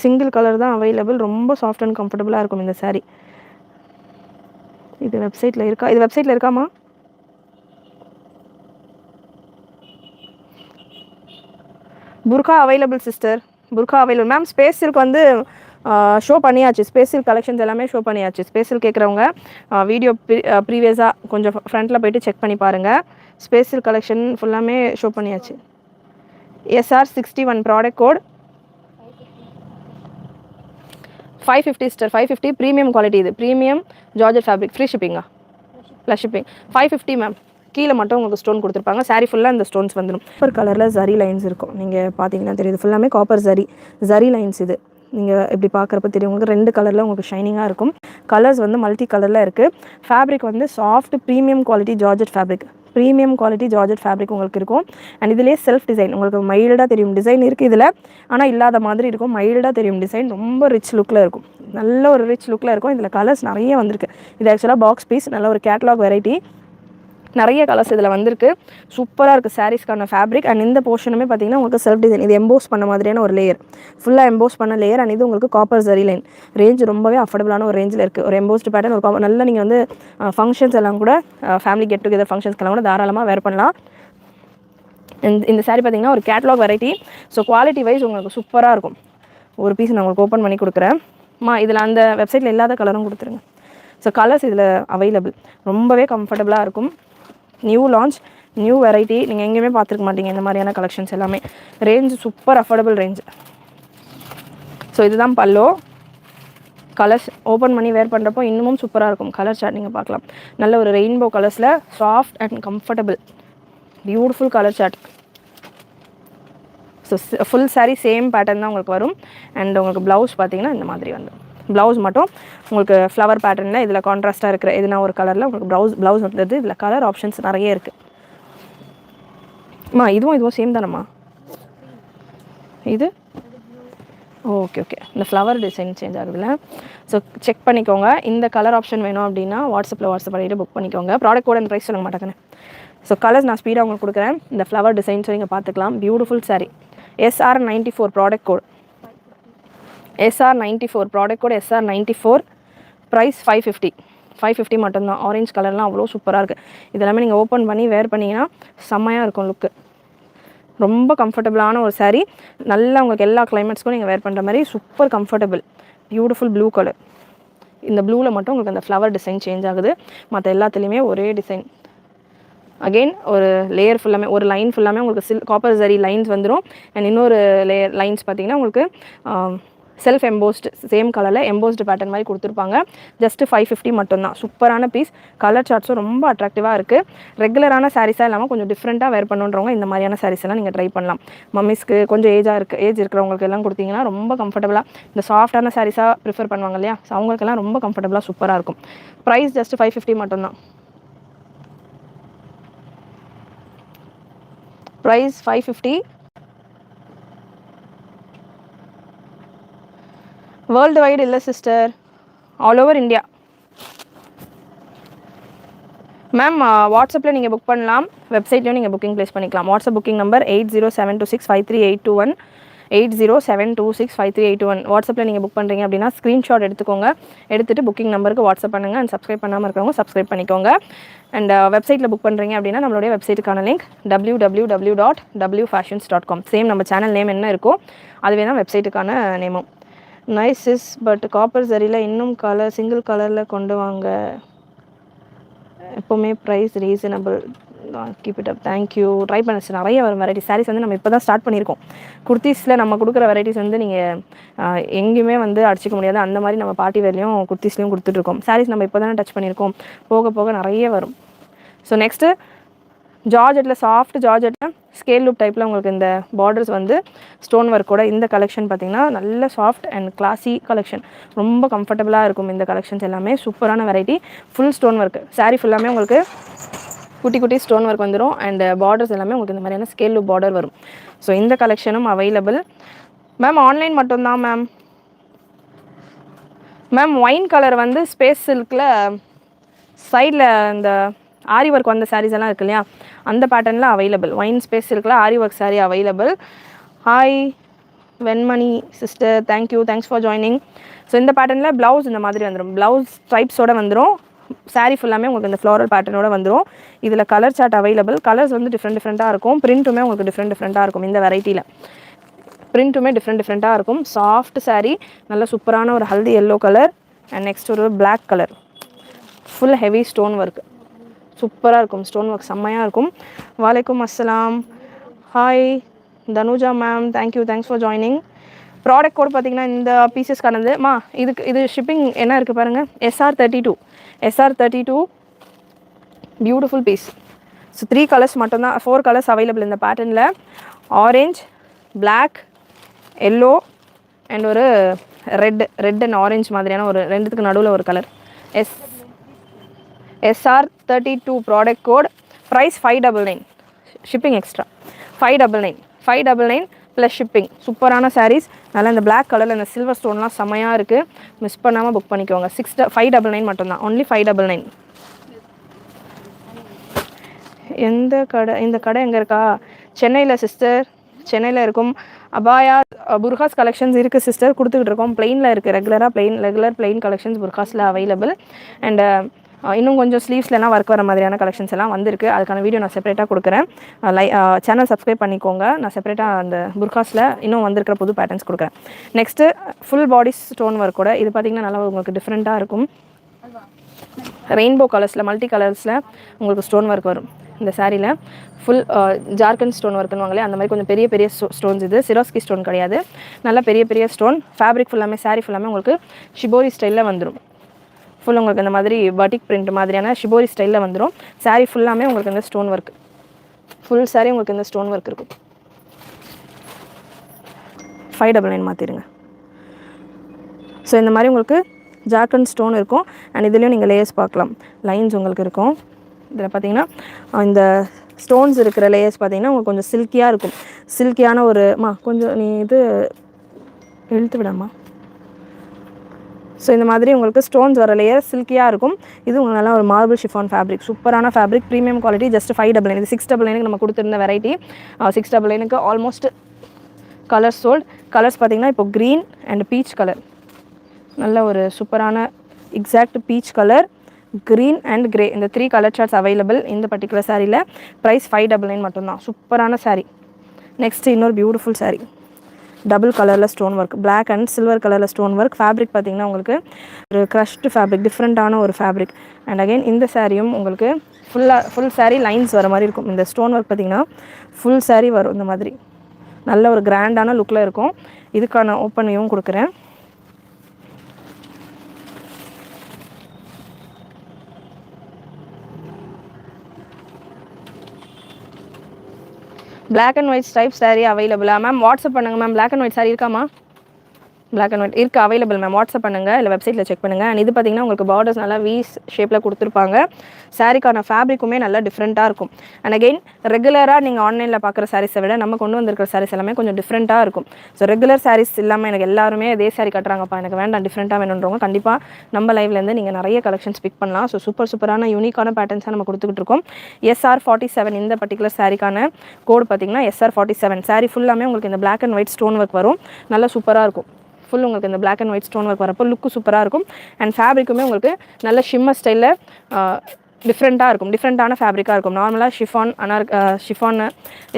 சிங்கிள் கலர் தான் அவைலபிள். ரொம்ப சாஃப்ட் அண்ட் கம்ஃபர்டபுளாக இருக்கும் இந்த saree. இது வெப்சைட்டில் இருக்கா? இது வெப்சைட்டில் இருக்காமா? புர்கா அவைலபிள் சிஸ்டர், புர்கா அவைலபிள் மேம். ஸ்பேஸ் சில்க் வந்து ஷோ பண்ணியாச்சு. ஸ்பேஸ் சில்க் கலெக்ஷன்ஸ் எல்லாமே ஷோ பண்ணியாச்சு. ஸ்பேஸ் சில்க் கேட்குறவங்க வீடியோ ப்ரீவியஸாக கொஞ்சம் ஃப்ரண்ட்டில் போய்ட்டு செக் பண்ணி பாருங்கள். ஸ்பேஸ் சில்க் கலெக்ஷன் ஃபுல்லாமே ஷோ பண்ணியாச்சு. SR61 product code 550 sister. 550 premium quality. இது ப்ரீமியம் ஜார்ஜெட் ஃபேப்ரிக். ஃப்ரீ ஷிப்பிங்கா? Plus shipping. 550 மேம். கீழே மட்டும் உங்களுக்கு ஸ்டோன் கொடுத்துருப்பாங்க. saree ஃபுல்லாக இந்த ஸ்டோன்ஸ் வந்துடும். காப்பர் கலரில் ஜரி லைன்ஸ் இருக்கும். நீங்கள் பார்த்தீங்கன்னா தெரியுது, ஃபுல்லாமே காப்பர் ஜரி லைன்ஸ். இது நீங்கள் எப்படி பார்க்குறப்ப தெரியும் உங்களுக்கு. 2 கலரில் உங்களுக்கு ஷைனிங்காக இருக்கும். கலர்ஸ் வந்து மல்டி கலரில் இருக்குது. ஃபேப்ரிக் வந்து soft premium quality georgette fabric. Premium quality georgette fabric உங்களுக்கு இருக்கும். அண்ட் இதிலே செல்ஃப் டிசைன் உங்களுக்கு மைல்டாக தெரியும். டிசைன் இருக்குது இதில், ஆனால் இல்லாத மாதிரி இருக்கும். மைல்டாக தெரியும் டிசைன். ரொம்ப ரிச் லுக்கில் இருக்கும். நல்ல ஒரு ரிச் லுக்கில் இருக்கும். இதில் கலர்ஸ் நிறைய வந்திருக்கு. இது ஆக்சுவலாக பாக்ஸ் பீஸ். நல்ல ஒரு கேட்லாக் வெரைட்டி. நிறைய கலர்ஸ் இதில் வந்திருக்கு. சூப்பராக இருக்குது சாரீஸ்க்கான ஃபேப்ரிக். அண்ட் இந்த போர்ஷனுமே பார்த்தீங்கன்னா உங்களுக்கு செல்ஃப் டிசைன், இது எம்போஸ் பண்ண மாதிரியான ஒரு லேயர், ஃபுல்லாக எம்போஸ் பண்ண லேயர். அண்ட் இது உங்களுக்கு காப்பர் ஜரி லைன். ரேஞ்ச் ரொம்பவே அஃபோர்டபுளான ஒரு ரேஞ்சில் இருக்குது. ஒரு எம்போஸ்டு பேட்டர்ன், ஒரு நல்ல நீங்கள் வந்து ஃபங்க்ஷன்ஸ் எல்லாம் கூட, ஃபேமிலி கெட் டுகெதர் ஃபங்க்ஷன்ஸ்க்கெல்லாம் கூட தாராளமாக வேர் பண்ணலாம். இந்த சாரீ பார்த்தீங்கன்னா ஒரு catalogue variety. So quality wise உங்களுக்கு சூப்பராக இருக்கும். ஒரு பீஸ் நான் உங்களுக்கு ஓப்பன் பண்ணி கொடுக்குறேன். இதில் அந்த வெப்சைட்டில் இல்லாத கலரும் கொடுத்துருங்க. ஸோ கலர்ஸ் இதில் அவைலபிள். ரொம்பவே கம்ஃபர்டபுளாக இருக்கும். நியூ லான்ச், நியூ வெரைட்டி, நீங்கள் எங்கேயுமே பார்த்துருக்க மாட்டீங்க இந்த மாதிரியான கலெக்ஷன்ஸ் எல்லாமே. Range super affordable range. So இதுதான் பல்லோ. கலர்ஸ் ஓப்பன் பண்ணி வேர் பண்ணுறப்போ இன்னமும் சூப்பராக இருக்கும். கலர் சார்ட் நீங்கள் பார்க்கலாம். நல்ல ஒரு ரெயின்போ கலர்ஸில் soft and comfortable beautiful colour chart. So full saree same pattern தான் உங்களுக்கு வரும். அண்ட் உங்களுக்கு ப்ளவுஸ் பார்த்தீங்கன்னா இந்த மாதிரி வந்து ப்ளவுஸ் மட்டும் உங்களுக்கு ஃப்ளவர் பேட்டர்னில் இதில் கான்ட்ராஸ்ட்டாக இருக்கிற எதுனா ஒரு கலரில் உங்களுக்கு ப்ளவுஸ் வந்துடுது. இதில் கலர் ஆப்ஷன்ஸ் நிறைய இருக்குது. இதுவும் சேம் தானம்மா? இது ஓகே. இந்த ஃப்ளவர் டிசைன் சேஞ்ச் ஆகுதுல்ல. ஸோ செக் பண்ணிக்கோங்க. இந்த கலர் ஆப்ஷன் வேணும் அப்படின்னா வாட்ஸ்அப் பண்ணிவிட்டு புக் பண்ணிக்கோங்க. ப்ராடக்ட் கோட் அண்ட் ப்ரைஸ் சொல்ல மாட்டாங்கன்னு. ஸோ கலர்ஸ் நான் ஸ்பீடாக உங்களுக்கு கொடுக்குறேன். இந்த ஃப்ளவர் டிசைன்ஸும் நீங்கள் பார்த்துக்கலாம். Beautiful saree. SR94 product code. SR94 product code SR94. Price 550 மட்டும்தான். ஆரஞ்ச் கலர்லாம் அவ்வளோ சூப்பராக இருக்குது. இதெல்லாமே நீங்கள் ஓப்பன் பண்ணி வேர் பண்ணிங்கன்னா செம்மையாக இருக்கும் லுக்கு. ரொம்ப கம்ஃபர்டபுளான ஒரு சாரீ. நல்லா உங்களுக்கு எல்லா கிளைமேட்ஸ்க்கும் நீங்கள் வேர் பண்ணுற மாதிரி super comfortable. Beautiful blue colour. இந்த ப்ளூவில் மட்டும் உங்களுக்கு அந்த ஃப்ளவர் டிசைன் சேஞ்ச் ஆகுது. மற்ற எல்லாத்துலேயுமே ஒரே டிசைன். அகெயின் ஒரு லேயர் ஃபுல்லாமே, ஒரு லைன் ஃபுல்லாமே உங்களுக்கு காப்பர் ஜரி லைன்ஸ் வந்துடும். அண்ட் இன்னொரு லேயர் லைன்ஸ் பார்த்தீங்கன்னா உங்களுக்கு செல்ஃப் எம்போஸ்டு சேம் கலரில் எம்போஸ்டு பேட்டர்ன் மாதிரி கொடுத்துருப்பாங்க. ஜஸ்ட்டு 550 மட்டும்தான். சூப்பரான பீஸ். கலர் சார்ட்ஸும் ரொம்ப அட்ராக்டிவாக இருக்குது. ரெகுலரான சாரீஸாக இல்லாமல் கொஞ்சம் டிஃப்ரெண்ட்டாக வேர் பண்ணுன்றவங்க இந்த மாதிரியான சாரீஸ் எல்லாம் நீங்கள் ட்ரை பண்ணலாம். மம்மிஸ்க்கு கொஞ்சம் ஏஜ் இருக்கிறவங்களுக்கு எல்லாம் கொடுத்தீங்கன்னா ரொம்ப கம்ஃபர்டபுளாக இந்த சாஃப்டான சாரீஸாக ப்ரிஃபர் பண்ணுவாங்க இல்லையா? ஸோ அவங்களுக்கெல்லாம் ரொம்ப கம்ஃபர்டபுளாக சூப்பராக இருக்கும். ப்ரைஸ் ஜஸ்ட் 550 மட்டும்தான். ப்ரைஸ் 550. வேர்ல்டு வைடு இல்லை sister, all over India. Ma'am வாட்ஸ்அப்பில் நீங்கள் புக் பண்ணலாம், வெப்சைட்லேயும் நீங்கள் புக்கிங் ப்ளேஸ் பண்ணிக்கலாம். WhatsApp booking number 8072653821 8072653821. வாட்ஸ்அப்பில் நீங்கள் புக் பண்ணுறீங்க அப்படின்னா ஸ்க்ரீன்ஷாட் எடுத்துக்கோங்க. எடுத்துகிட்டு புக்கிங் நம்பருக்கு வாட்ஸ்அப் பண்ணுங்கள். அண்ட் சப்ஸ்கிரைப் பண்ணாமல் இருக்கிறவங்க சப்ஸ்கிரைப் பண்ணிக்கோங்க. அண்ட் வெப்சைட்டில் புக் பண்ணுறீங்க அப்படின்னா நம்மளுடைய வெப்சைட்டுக்கான லிங்க் www.wfashions.com. சேம் நம்ம சேனல் நேம் என்ன இருக்கோ அதுவே தான் வெப்சைட்டுக்கான நேமும். நைஸ் இஸ் பட் காப்பர் சரியில் இன்னும் சிங்கிள் கலரில் கொண்டு வாங்க. எப்போவுமே price reasonable. Keep it up. Thank you. Try பண்ண நிறைய வரும் வெரைட்டி சாரீஸ் வந்து நம்ம இப்போ தான் ஸ்டார்ட் பண்ணியிருக்கோம். குர்த்திஸில் நம்ம கொடுக்குற வெரைட்டிஸ் வந்து நீங்கள் எங்கேயுமே வந்து அடிச்சிக்க முடியாது. அந்த மாதிரி நம்ம பார்ட்டி வேர்லையும் குர்த்திஸ்லையும் கொடுத்துட்ருக்கோம். சாரீஸ் நம்ம இப்போ தானே டச் பண்ணியிருக்கோம். போக போக நிறைய வரும். ஸோ நெக்ஸ்ட்டு ஜார்ஜெட்டில், சாஃப்ட் ஜார்ஜெட்டில் ஸ்கேல் லூப் டைப்பில் உங்களுக்கு இந்த பார்டர்ஸ் வந்து ஸ்டோன் ஒர்க்கோட இந்த கலெக்ஷன் பார்த்திங்கன்னா நல்ல சாஃப்ட் அண்ட் கிளாஸி கலெக்ஷன். ரொம்ப கம்ஃபர்டபுளாக இருக்கும் இந்த கலெக்ஷன்ஸ் எல்லாமே. சூப்பரான variety. Full stone work. Sari ஃபுல்லாமே உங்களுக்கு குட்டி குட்டி ஸ்டோன் ஒர்க் வந்துடும். அண்ட் பார்டர்ஸ் எல்லாமே உங்களுக்கு இந்த மாதிரியான ஸ்கேல் லூப் பார்டர் வரும். ஸோ இந்த கலெக்ஷனும் அவைலபிள். மேம் ஆன்லைன் மட்டும்தான் மேம். மேம் ஒயின் கலர் வந்து ஸ்பேஸ் சில்கில் சைடில் இந்த ஆரி ஒர்க் வந்த சாரீஸ் எல்லாம் இருக்கு இல்லையா, அந்த பேட்டர்னில் அவைலபிள். ஒயின் ஸ்பேஸ் சில்கில் aari work sari available. Hi Venmani sister, thanks for joining. So இந்த பேட்டர்னில் ப்ளவுஸ் இந்த மாதிரி வந்துடும். ப்ளவுஸ் ஸ்ட்ரைப்ஸோடு வந்துடும். சாரீ ஃபுல்லாமே உங்களுக்கு இந்த ஃப்ளோரல் பேட்டர்னோட வந்துடும். இதில் கலர் சார்ட் அவைலபிள். கலர்ஸ் வந்து டிஃப்ரெண்ட்டாக இருக்கும். பிரிண்ட்டுமே உங்களுக்கு டிஃப்ரெண்ட்டாக இருக்கும். இந்த வெரைட்டியில் பிரிண்ட்டுமே டிஃப்ரெண்ட்டாக இருக்கும். சாஃப்ட் சாரீ, நல்ல சூப்பரான ஒரு haldi yellow colour. And next ஒரு black colour. Full heavy stone work. சூப்பராக இருக்கும். ஸ்டோன் ஒர்க் செம்மையாக இருக்கும். வலைக்கும் அஸ்ஸலாம். Hi Tanuja ma'am, thanks for joining. Product code பார்த்தீங்கன்னா இந்த பீசஸ்க்கானது இது ஷிப்பிங் என்ன இருக்குது பாருங்கள். SR32 beautiful piece. So 3 colours மட்டும்தான், 4 கலர்ஸ் அவைலபிள் இந்த பேட்டர்னில். ஆரஞ்ச், பிளாக், எல்லோ அண்ட் ஒரு ரெட் அண்ட் ஆரஞ்ச் மாதிரியான ஒரு ரெண்டுத்துக்கு நடுவில் ஒரு colour. SR32 product code. Price 599. Shipping extra 599 plus shipping. சூப்பரான சாரீஸ். நல்லா இந்த பிளாக் கலரில் இந்த சில்வர் ஸ்டோன்லாம் செம்மையாக இருக்குது. மிஸ் பண்ணாமல் புக் பண்ணிக்கோங்க. 599 மட்டும்தான். ஒன்லி 599. எந்த கடை? இந்த கடை எங்கே இருக்கா? சென்னையில் சிஸ்டர், சென்னையில் இருக்கும். அபாயா புர்காஸ் கலெக்ஷன்ஸ் இருக்குது சிஸ்டர், கொடுத்துக்கிட்டு இருக்கோம். பிளெயினில் இருக்குது, ரெகுலர் பிளெயின் கலெக்ஷன்ஸ் புர்காஸில் அவைலபிள். அண்டு இன்னும் கொஞ்சம் ஸ்லீவ்ஸ்லாம் ஒர்க் வர மாதிரியான கலெக்ஷன்ஸ் எல்லாம் வந்திருக்கு. அதுக்கான வீடியோ நான் செப்பரேட்டாக கொடுக்குறேன். சேனல் சப்ஸ்கிரைப் பண்ணிக்கோங்க. நான் செப்பரேட்டாக அந்த புர்காஸில் இன்னும் வந்திருக்கிற புது பேட்டர்ன்ஸ் கொடுக்குறேன். Next full body stone work கூட இது பார்த்திங்கன்னா நல்லா உங்களுக்கு டிஃப்ரெண்ட்டாக இருக்கும். ரெயின்போ கலர்ஸில், மல்டி கலர்ஸில் உங்களுக்கு ஸ்டோன் ஒர்க் வரும். இந்த சாரியில் ஃபுல் ஜார்க்கண்ட் ஸ்டோன் ஒர்க்குன்னு வாங்களே, அந்த மாதிரி கொஞ்சம் பெரிய பெரிய ஸ்டோன்ஸ். இது சிரோஸ்கி ஸ்டோன் கிடையாது, நல்லா பெரிய பெரிய ஸ்டோன். ஃபேப்ரிக் ஃபுல்லாமே, சாரீ ஃபுல்லாமே உங்களுக்கு ஷிபோரி ஸ்டைலில் வந்துடும். ஃபுல் உங்களுக்கு இந்த மாதிரி பட்டிக் பிரிண்ட் மாதிரியான ஷிபோரி ஸ்டைலில் வந்துடும். சாரீ ஃபுல்லாமே உங்களுக்கு இந்த ஸ்டோன் ஒர்க், ஃபுல் சாரீ உங்களுக்கு இந்த ஸ்டோன் ஒர்க் இருக்கும். 599 மாற்றிடுங்க. ஸோ இந்த மாதிரி உங்களுக்கு ஜார்க்கண்ட் ஸ்டோன் இருக்கும். அண்ட் இதுலேயும் நீங்கள் லேயர்ஸ் பார்க்கலாம், லைன்ஸ் உங்களுக்கு இருக்கும். இதில் பார்த்தீங்கன்னா இந்த ஸ்டோன்ஸ் இருக்கிற லேயர்ஸ் பார்த்தீங்கன்னா உங்களுக்கு கொஞ்சம் சில்கியாக இருக்கும். சில்கியான ஒரு கொஞ்சம் நீ இது இழுத்து விடாமா. ஸோ இந்த மாதிரி உங்களுக்கு ஸ்டோன்ஸ் வர லேயர் சில்கியாக இருக்கும். இது உங்களுக்கு நல்லா ஒரு மார்பிள் ஷிஃபான் ஃபேப்ரிக், சூப்பரான ஃபேப்ரிக், ப்ரீமியம் குவாலிட்டி. ஜஸ்ட் 599. இது 699 நம்ம கொடுத்துருந்த variety. 699 almost colours sold. Colours பார்த்தீங்கன்னா இப்போ க்ரீன் அண்ட் பீச் கலர், நல்ல ஒரு சூப்பரான exact peach colour, green and grey, இந்த 3 கலர் சார்ட்ஸ் அவைலபிள் இந்த பர்டிகுலர் சாரியில். ப்ரைஸ் 599 மட்டும்தான். சூப்பரான சாரீ. நெக்ஸ்ட்டு இன்னொரு பியூட்டிஃபுல் சாரீ, டபுள் கலரில் stone work, black and silver கலரில் ஸ்டோன் ஒர்க். ஃபேப்ரிக் பார்த்திங்கன்னா உங்களுக்கு ஒரு க்ரஷ்டு ஃபேப்ரிக், டிஃப்ரெண்ட்டான ஒரு ஃபேப்ரிக். அண்ட் அகெயின் இந்த சாரியும் உங்களுக்கு ஃபுல் சாரீ லைன்ஸ் வர மாதிரி இருக்கும். இந்த ஸ்டோன் ஒர்க் பார்த்திங்கன்னா ஃபுல் சாரீ வரும் இந்த மாதிரி, நல்ல ஒரு கிராண்டான லுக்கில் இருக்கும். இதுக்கான ஓப்பனையும் கொடுக்குறேன். Black and white stripes saree available. Ma'am WhatsApp பண்ணுங்கள் ma'am. Black and white saree இருக்காமா? Black and white இருக்குது, அவைலபிள் மேம். வாட்ஸ்அப் பண்ணுங்கள், இல்லை வெப்சைட்டில் செக் பண்ணுங்கள். அண்ட் இது பார்த்திங்கன்னா உங்களுக்கு பார்டர்ஸ் நல்லா வீஸ் ஷேப்பில் கொடுத்துருப்பாங்க. சாரிக்கான ஃபேப்ரிக்குமே நல்லா டிஃப்ரெண்ட்டாக இருக்கும். அண்ட் அகெயின் ரெகுலராக நீங்கள் ஆன்லைனில் பார்க்குற சாரீஸை விட நம்ம கொண்டு வந்திருக்கிற சாரீஸ் எல்லாமே கொஞ்சம் டிஃப்ரெண்ட்டாக இருக்கும். ஸோ ரெகுலர் சாரீஸ் இல்லாமல் எனக்கு எல்லாருமே அதே சாரீ கட்டுறாங்கப்பா, எனக்கு வேண்டாம் டிஃப்ரெண்ட்டாக வேணுன்றவங்க கண்டிப்பாக நம்ம லைவ்லேருந்து நீங்கள் நிறைய கலெக்ஷன்ஸ் பிக் பண்ணலாம். ஸோ சூப்பரான யூனிக்கான பேட்டர்ன்ஸாக நம்ம கொடுத்துக்கிட்டு இருக்கோம். SR47 இந்த பர்டிகுலர் சாரிக்கான கோட் பார்த்திங்கன்னா SR47. சாரீ ஃபுல்லாமே உங்களுக்கு இந்த black and white stone work வரும். நல்லா சூப்பராக இருக்கும். ஃபுல் உங்களுக்கு இந்த black and white stone work வரப்போ லுக்கு சூப்பராக இருக்கும். அண்ட் ஃபேப்ரிக்குமே உங்களுக்கு நல்ல ஷிம்மர் ஸ்டைலில் டிஃப்ரெண்ட்டாக இருக்கும், டிஃப்ரெண்ட்டான ஃபேப்ரிக்காக இருக்கும். நார்மலாக ஷிஃபான்